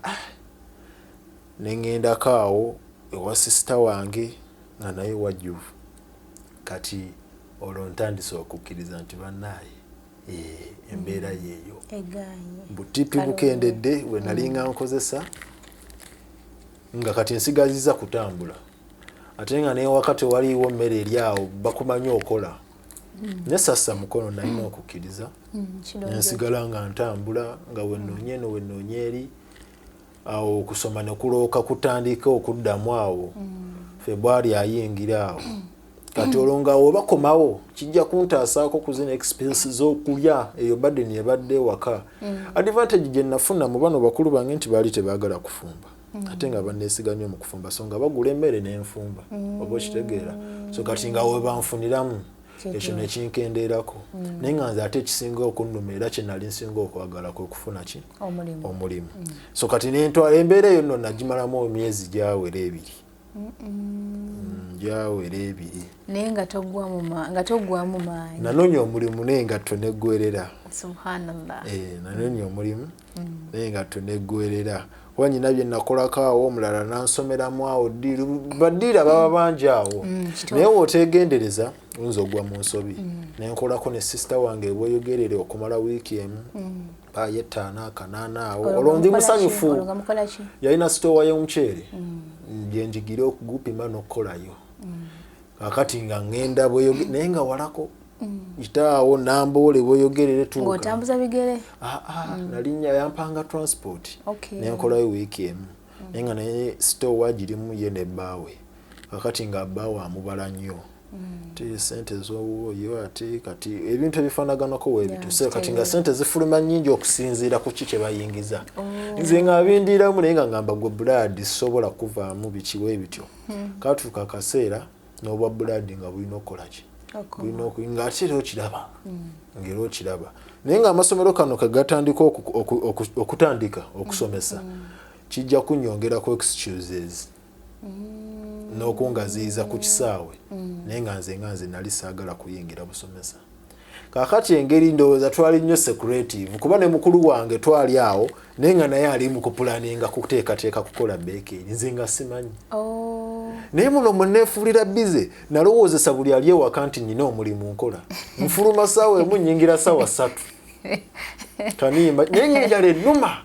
nengendako awo ewa sisita wange nga naye wajjuvu kati olwo ntandise okukkiriza nti bannaaye embeera yeeyo butipi bukendedde we nalinga nkozesa nga kati nsigaziza kutambula ate nga naye wakati waliwo mmere eri awo bakumanyi okola nesassa mukono nalina okukkiriza nensigala nga ntambula nga wennoonye eri awo okusoma nekulooka kutandika okuddamu awo February ayingira awo kati olwo nga webakomawo kijja kuntaasaako kuzina expense z'okulya eyo badde nebadde waka advantage gye nafuna mu bano bakulu bange nti baali tebaagala kufumba ate nga banneesiga nnyo mu kufumba so nga bagula emmere n'enfumba oba okitegeera so kati nga webanfuniramu ekyo nekinkendeerako naye nga nze ate ekisinga okunnuma era kye nali nsinga okwagalako okufuna ki omulimu so kati nentwala embeera eyo nno nagimalamu emyezi gyawera ebiri naye nga toggwamu maanyi nanoonya omulimu naye engatto neggwerera subhanallah nanoonya omulimu naye engatto neggwerera kuba nyina bye nakolako awo omulala nansomeramu awo baddiira baba bangi awo naye wootegendereza oyinza ogwa mu nsobi nenkolako ne sisita wange ebweyogerere okumala wiiki emu paayo ettaano akanaana awo olwo ndi musanyufu yalina sitowa y'omuceere gyenjigire okugupima n'okukolayo kakati nga ngenda naye nga walako kitaawo namboole bweyogerere tuuka ng'otambuza bigere nalinnya yampanga transport nenkolayo wiiki emu nenga naye store girimu ye ne baawe kakati nga baawe amubala nnyo te sente z'oyo ate kati ebintu ebifaanaganako weebituse kati nga sente zifuluma nnyingi okusinziira ku ki kye bayingiza nze nga abindiramu naye nga ngamba gwe buladi sobola kuvaamu bikiwe bityo katuuka akaseera n'obwa buladi nga bulina okukola ki nga ate era okiraba ngera okiraba naye nga amasomero kano kagatandika okutandika okusomesa kijja kunyongerako excuses n'okungaziyiza ku kisaawe naye nga nze nali saagala kuyingira busomesa kakati engeri ndowooza twali nnyo secretive kuba ne mukulu wange twali awo naye nga naye ali mu kupulaninga kuteekateeka kukola beekeri nze nga simanyi naye muno mwe neefuulira bize nalowoozesa buli ali ewaka nti nnina omulimu nkola nfuluma ssaawa emu nnyingira ssaawa 3 kanimba naye njala ennuma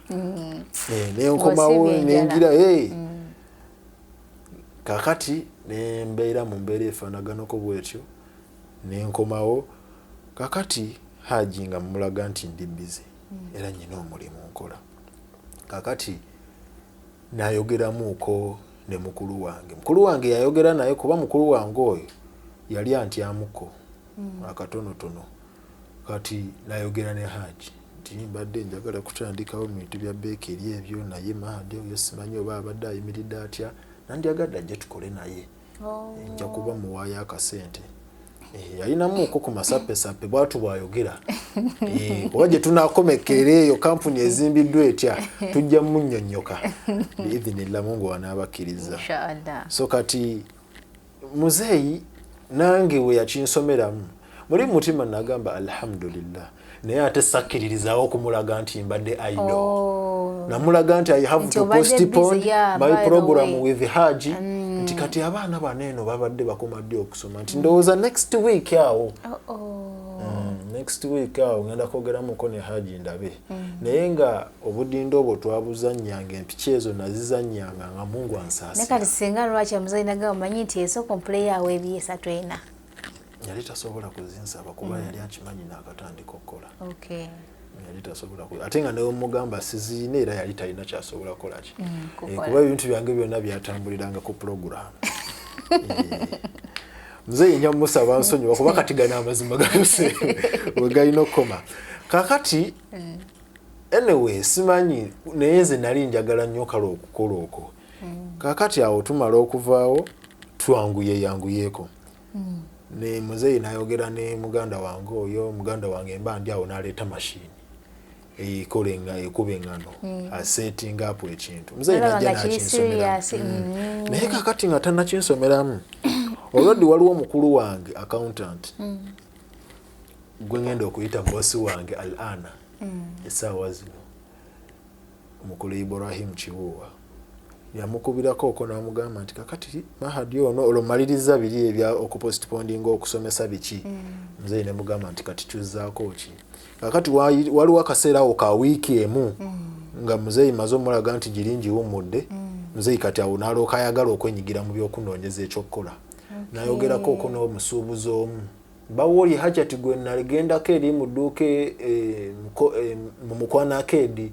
nenkomawo nenjira kakati nembeera mu mbeera efaanaganako bwetyo nenkomawo kakati haji nga mulaga nti ndi bize era nyina omulimu nkola kakati nayogeramuuko ne mukulu wange yayogera naye kuba mukulu wange oyo yali antyamuko akatonotono kati nayogera ne haji nti mbadde njagala kutandikawo mu bintu bya beekeri ebyo naye Mahadi oyo simanyi oba abadde ayimiridde atya nandyagadde ajje tukole naye nja kuba muwaayo akasente yalinamuuko ku masapesape bwatu bwayogera kuba gye tunaakomekera eyo kampuni ezimbiddwa etya tujja munnyonnyoka biidhinillah Mungu wanaabakkiriza so kati muzeeyi nange we yakinsomeramu muri mutima nagamba alhamdulillah naye ate sakkiririzaawo okumulaga nti mbadde idle namulaga nti I have to postpone my program with Haji nti kati abaana baneeno babadde bakomadde okusoma nti ndowooza next week awo next week awo ngenda kwogeramuko ne Haji ndabe naye nga obudindo obwo twabuzannyanga empiki ezo nazizannyanga nga Mungu ansaasira ne kati singa lwaki amuzayinaga omanyi nti esoko player awo ebyesatu ena yali tasobola kuzinsaba kuba yali akimanyi n'akatandika okukola yali tasobola ate nga newe mugamba siziine era yali talina kyasobola kukolaki kuba ebintu byange byonna byatambuliranga ku puroguramu muzeeyi nja musaba nsonyiwa kuba kati gana amazima gayose we galina okukoma kakati anyway simanyi naye nze nali njagala nnyo kale okukola okwo kakati awo tumala okuvaawo twanguyeyanguyeko ne muzeeyi nayogera ne muganda wange oyo muganda wange mba ndi awo n'aleeta mashini eyikolenga ekuba engano asettinga apo ekintu muzeeyi najja nakinsomeramu naye kakati nga tannakinsomeramu olweddi waliwo omukulu wange accountant gwe ngenda okuyita bosi wange al-ana essaawa zino omukulu Ibrahim Kibuuwa yamukubirako oko n'amugamba nti kakati Mahadi ono olomaliriza biri ebya okupostpondinga okusomesa biki muzeeyi ne mugamba nti kati kyuzzaako ki kakati waliwo akaseera awo ka wiiki emu nga muzeeyi maze omulaga nti giringi wumudde muzeeyi kati awo n'alooka ayagala okwenyigira mu by'okunoonyeza ekyokukola nayogerako oko n'omusuubuzi omu bawoli hajati gwe nagendako eri mu dduuka mu mukwanako edi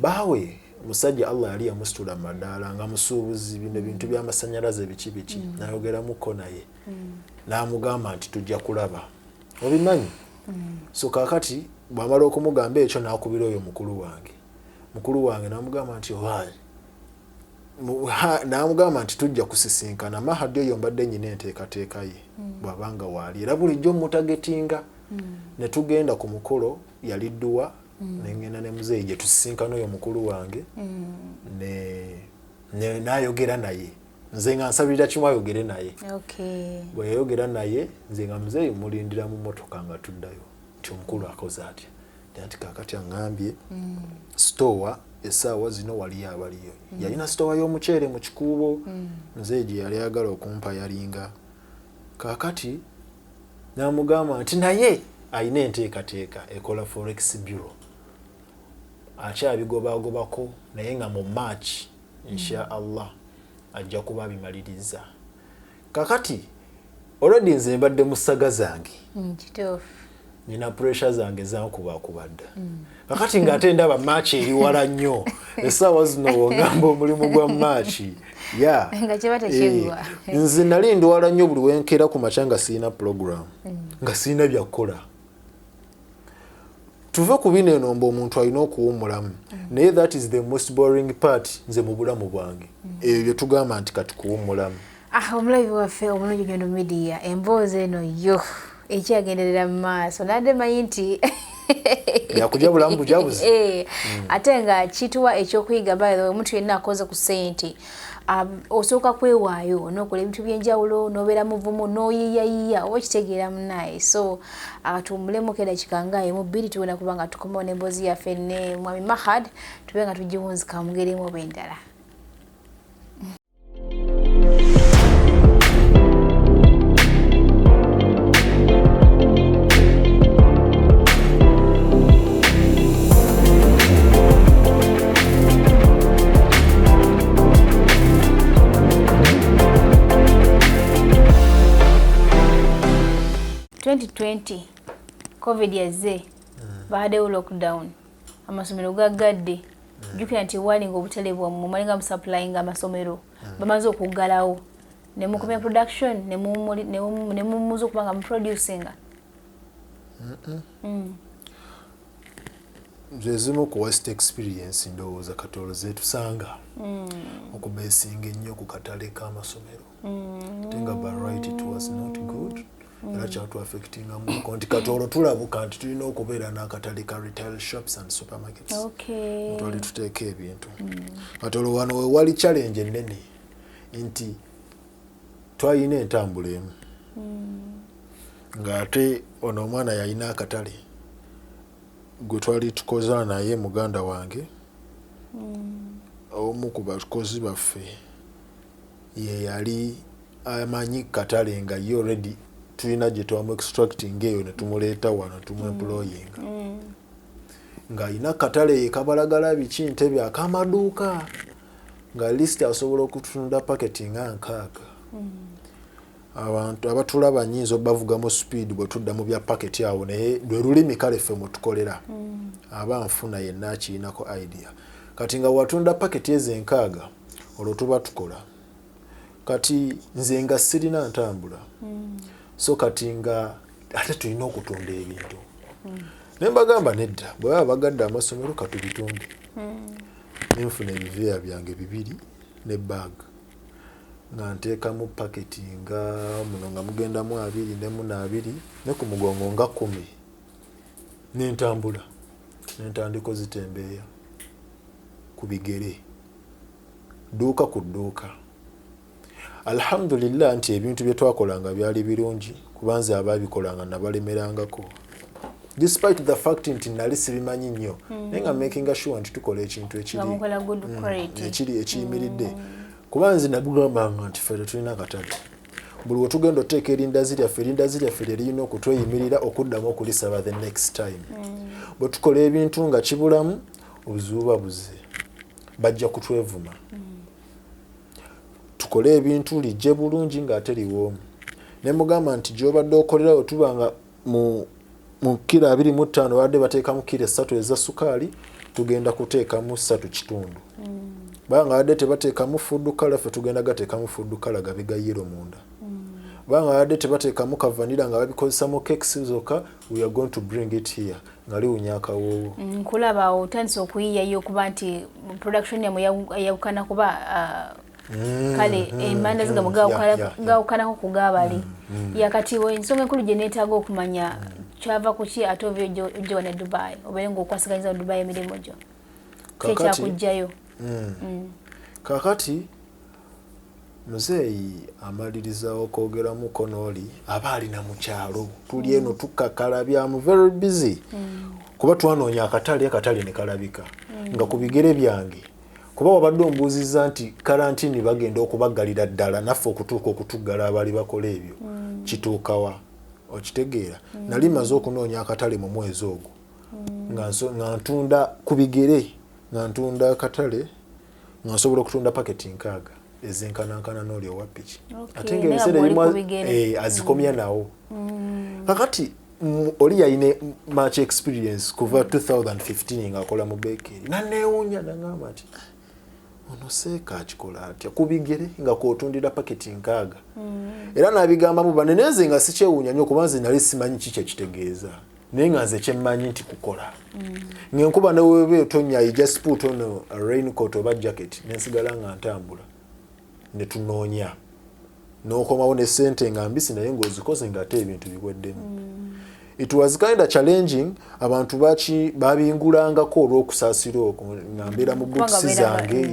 baawe musajja Allah yali yamusitula madaala nga musuubuzi bino bintu by'amasanyalaze biki nayogeramuko naye n'amugamba nti tujja kulaba obimanyi so kakati bwamala okumugamba ekyo n'akubira oyo mukulu wange n'amugamba nti n'amugamba nti tujja kusisinkana Mahadi oyo mbadde nyina enteekateeka ye bw'abanga waali era bulijjo mutagetinga ne tugenda ku mukolo yali dduwa nengenda ne muzeeyi gye tusisinkana oyo mukulu wange n'ayogera naye nze nga nsabirira kimu ayogere naye bwe yayogera naye nze nga muzeeyi mulindira mu mmotoka nga tuddayo nti omukulu akoze atya nti kakati aŋŋambye store essaawa zino waliyo abaliyo yalina store y'omuceere mu kikuubo muzeeyi gye yali ayagala okumpa yalinga kakati n'amugamba nti naye alina enteekateeka ekola forex bureau akyabigobagobako naye nga mu March insha Allah ajja kuba abimaliriza kakati already nze mbadde mu ssaga zange nina pressure zange zankubakubadda kakati ng'ate ndaba match eri wala nnyo essaawa zino wongamba omulimu gwa match nga kiba tekiggwa nze nali ndi wala nnyo buli wenkeera ku makya nga sirina program nga sirina byakukola tuve ku bino eno mba omuntu alina okuwummulamu naye that is the most boring part nze mu bulamu bwange ebyo bye tugamba nti kati kuwummulamu omulabi waffe omulungi Nyondo Media emboozi eno yo ekyagenderera mu maaso nadde manyi nti yakujja bulamu bujabuzi ate nga kituwa ekyokuyiga bayo omuntu yenna akoze ku ssente osooka kwewaayo n'okola ebintu by'enjawulo n'obeera muvumu n'oyiyayiya oba okitegeera munaye so tuwummulemu eddakiika nga emu bbiri tuwona kuba nga tukomawo n'emboozi yaffe ne mwami Mahadi tube nga tugiwunzika mu ngeri emu oba endala. COVID yazze baaddewo lockdown amasomero gaggadde jjukira nti walinga obutale bwammwe mwalinga musupplyinga amasomero bamaze okuggalawo ne mukomya production ne mumuza okuba nga muproducinga zezimu ku west experience ndowooza katolo zetusanga okubeesinga ennyo ku katale k'amasomero tenga by right it was not good era kyatu affectinga mu konti katolo tulabuka nti tulina okubeera n'akatale ka retail shops and supermarkets twali tuteeka ebintu katolo wano we wali challenge ennene nti twalina entambula emu ng'ate ono omwana yalina akatale gwe twali tukoza naye muganda wange omu ku bakozi baffe ye yali amanyi katale nga ye already tulina gye twamu extracting eyo ne tumuleeta wano tumuemployinga nga alina katale kabalagala biki ntebe akamaduuka nga list asobola okutunda paketi nga 6 abantu abatulaba nyinza obavugamu speed bwe tudda mu bya paketi awo naye lwe lulimi kale ffe mutukolera aba nfuna yenna akirinako idea kati nga watunda paketi eze6 olwo tuba tukola kati nze nga sirina ntambula so kati nga ate tulina okutunda ebintu ne mbagamba nedda bwe baba bagadde amasomero katubitunde nenfuna ebiveera byange 2 ne bag nga nteekamu paketi nga muno nga mugendamu 2 ne muna 2 ne ku mugongo nga 10 n'entambula n'entandiko zitembeeya ku bigere duuka ku dduuka alhamdulillah nti ebintu bye twakolanga byali birungi kubanze abaabikolanga nabalemerangako despite the fact nti nali sibimanyi nnyo naye nga making sure nti tukola ekintu ekiri ekiyimiridde kubanze nabugambanga nti ffe tulina katale buli wetugenda oteeka erinda zirya lirina okutweyimirira okuddamu okulisaba the next time bwe tukola ebintu nga kibulamu obuzibu buze bajja kutwevuma tukole ebintu lijje bulungi ng'ate liwoomu ne mugamba nti gy'obadde okolerawo tubanga mu kilo 25 badde bateekamu kilo 3 eza sukaali tugenda kuteekamu 3 kitundu banga badde tebateekamu food color ffe tugenda gateekamu food color gabiga yero munda banga badde tebateekamu kavanira nga babikozesa mu cakes zokka we are going to bring it here ngali unyaka wo kulaba otandise okuyiyayo okuba nti production yamu yawukana kuba kale emanda ziga mugawukanako kugabali yakati ensonga enkulu gye neetaaga okumanya kyava ku ki ate oba ojja wane Dubai obeere ng'okwasiganyiza Dubai emirimu gyo kyekyakugjayo kakati muzeeyi amalirizawo okwogeramuko n'oli aba alina mu kyalo tuli eno tukakalabyamu very busy kuba twanoonya akatale ne kalabika nga ku bigere byange kuba wabadde ombuuzizza nti karantini bagenda okubagalira ddala naffe okutuuka okutuggala abali bakola ebyo kituukawa okitegeera nali maze okunoonya akatale mu mwezi ogwo nga ntunda ku bigere nga ntunda akatale nga nsobola okutunda paketi 6 ezenkanankana n'oli owa piki ate ng'ebiseera ebimu azikomya nawo kakati oli yayine much experience kuva 2015 ng'akola mu bakery nanneewuunya nangamba nti ono seeka akikola atya kubigere nga kwotundira paketi nkaaga era n'abigambamu baneneze nga sikyewuunya nnyo kuba nze nali simanyi ki kyekitegeeza naye nga nze kyemmanyi nti kukola ng'enkuba neweeba etonnya I just put on a raincoat oba jacket nensigala nga ntambula ne tunoonya n'okomawo ne ssente nga mbisi naye ng'ozikoze ng'ate ebintu biweddemu. It was kind of challenging abantu babingulangako olw'okusaasira okwo nga mbeera mu books zange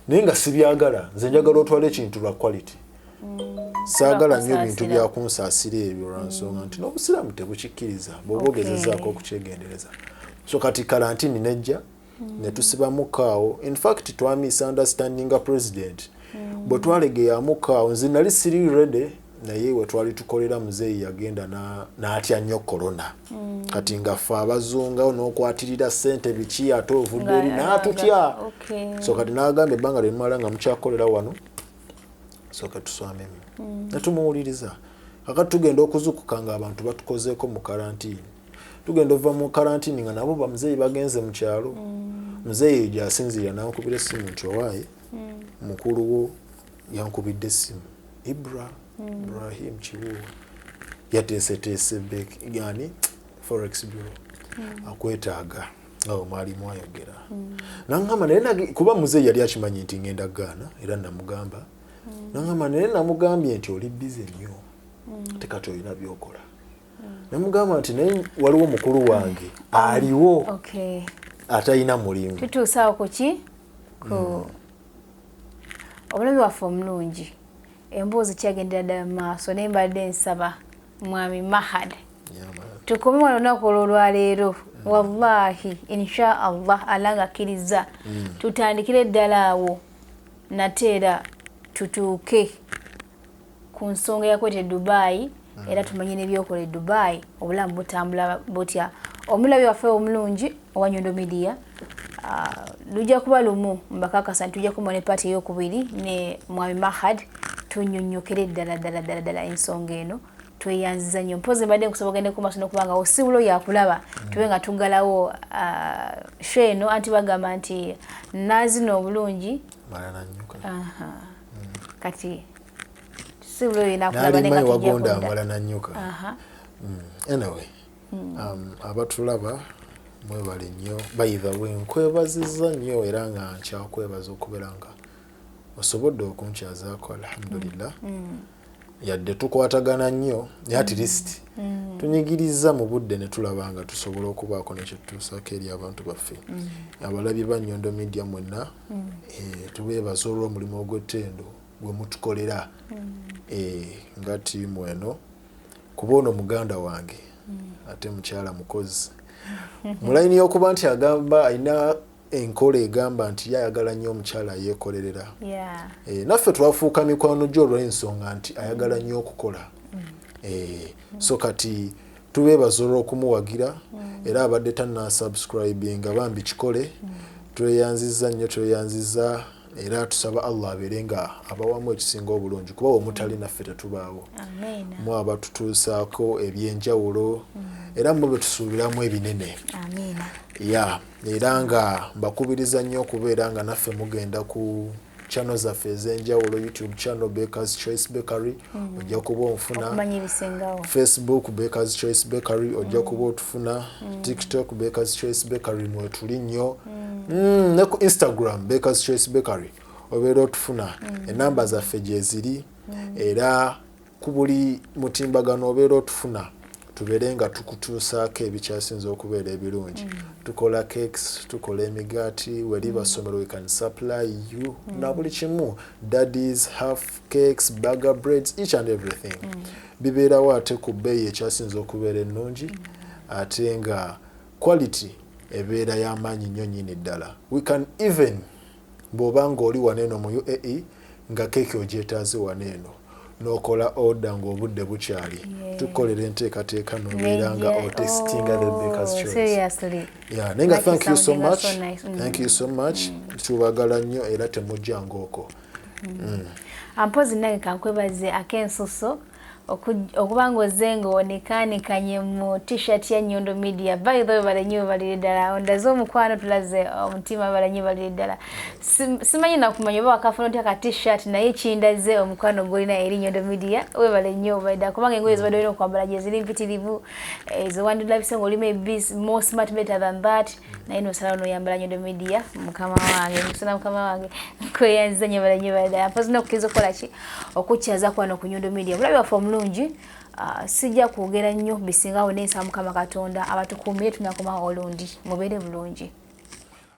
naye nga sibyagala nze njagala otwala ekintu lwa quality saagala nnyo ebintu bya kunsaasira ebyo olwansonga nti n'obusiraamu tebukikkiriza bw'oba ogezezaako okukyegendereza so kati kalantini nejja ne tusibamukaawo in fact twamisunderstandinga president bwe twalegeyaamukaawo nze nali siri ready naye we twali tukolera muzeeyi yagenda n'atya nnyo corona kati nga ffe abazungawo n'okwatirira ssente biki ate ovudde eri n'atutya so kati n'agamba ebbanga lye limala nga mukyakolera wano so kati tuswamemu netumuwuliriza kakati tugenda okuzukuka nga abantu batukozeeko mu karantini tugenda ova mu karantini nga nabo bamuzeeyi bagenze mu kyalo muzeeyi gyasinzira nankubira essimu nti owaaye mukulu wo yankubidde essimu Ibrahim Chiwu yateeseteese yani forex bureau akwetaaga awo mwalimu ayogera nangamba naye kuba muzeeyi yali akimanyi nti ngenda Ghana era namugamba nangamba naye namugambye nti oli busy nnyo tekati olina byokola namugamba nti naye waliwo mukulu wange aliwo atalina mulimu tutuusaawo kuki ku obulabi waffe omulungi emboozi kyagendera ddala maaso naye mbadde nsaba mwami Mahadi tukome wano olunaku olwaleero wallahi insha Allah alanga akkiriza tutandikire ddala awo nate era tutuuke ku nsonga yakwete Dubai era tumanye n'ebyokola e Dubai obulamu butambula butya omulabi waffe omulungi owa Nyondo Media lujja kuba lumu mbakakasa tujja kumona party ey'okubiri ne mwami Mahadi tunyonyokere ddala ensonga eno tweyanziza nnyo mpozi mbadde nkusaba ogende ku maaso n'okubanga osibulo yakulaba tube nga tuggalawo sheno anti bagamba nti nazino obulungi kati sibulo inakulaba anyway abatulaba mwebale nnyo bayitha nkwebaziza nnyo era nga nkyakwebaza okubeera nga osobodde okunkyazaako alhamdulillah yadde tukwatagana nnyo at least tunyigiriza mu budde ne tulaba nga tusobola okubaako nekyetutuusaako eri abantu baffe abalabi ba Nyondo Media mwenna tubeebaza olw'omulimu ogw'ettendo gwe mutukolera nga ttiimu eno kuba ono muganda wange ate mukyala mukozi mulayini y'okuba nti agamba alina enkola egamba nti yayagala nnyo omukyala yeekolerera naffe twafuuka mikwano gyo olw'ensonga nti ayagala nnyo okukola so kati tubeebaza olw'okumuwagira era abadde tannasubscribinga bambi kikole tweyanziza nnyo tweyanziza era tusaba Allah abeere nga abawamu ekisinga obulungi kuba omutali naffe tetubaawo mu abatutuusaako ebyenjawulo era mu bwe tusuubiramu ebinene era nga mbakubiriza nnyo okubeera nga naffe mugenda ku channel zaffe ez'enjawulo YouTube channel Bakers Choice Bakery ojja kuba onfuna Facebook Bakers Choice Bakery ojja kuba otufuna TikTok Bakers Choice Bakery mwetuli nnyo ne ku Instagram Bakers Choice Bakery obeera otufuna enamba zaffe gye ziri era ku buli mutimbagano obeera otufuna tubeere nga tukutuusaako ebikyasinza okubeera ebirungi tukola cakes tukola emigaati weri basomero we can supply you na buli kimu daddies half cakes burger breads each and everything bibeerawo ate ku bbeeyi ekyasinza okubeera ennungi ate nga quality ebeera y'amaanyi nnyo nnyini ddala we can even bw'oba ng'oli waneeno mu UAE nga keeki ogyetaaze waneeno n'okola order ng'obudde bukyali tukolera enteekateeka n'obeera nga otestinga the Bakers Choice. Seriously. Nenga thank you so much. Thank you so much. Tubagala nnyo era temujjanga okwo. Ampozi nange kankwebaze ak'ensuso okubanga ozengo onekanikanye mu t-shirt ya Nyondo Media. By the way, balenyo balire ddala ondaze omukwano tulaze omutima balenyo balire ddala. Simanyi nakumanya oba wakafuna otya ka t-shirt naye kindaze omukwano golina eri Nyondo Media. We balenyo balida kubanga engoye zibadde olina okwambala gye ziri mpitirivu ezo wandulabise ng'olima more smart better than that naye nosalawo n'oyambala Nyondo Media. Mukama wange musana mukama wange kweyanziza nnyo balenyo balida mpozi n'okkiriza okukola ki okukyaza kwano ku Nyondo Media. Mulabi waffe omulungi sijja kwogera nnyo bisingawo n'ensa Mukama Katonda abatukuumire tunakoma olundi mubeere bulungi.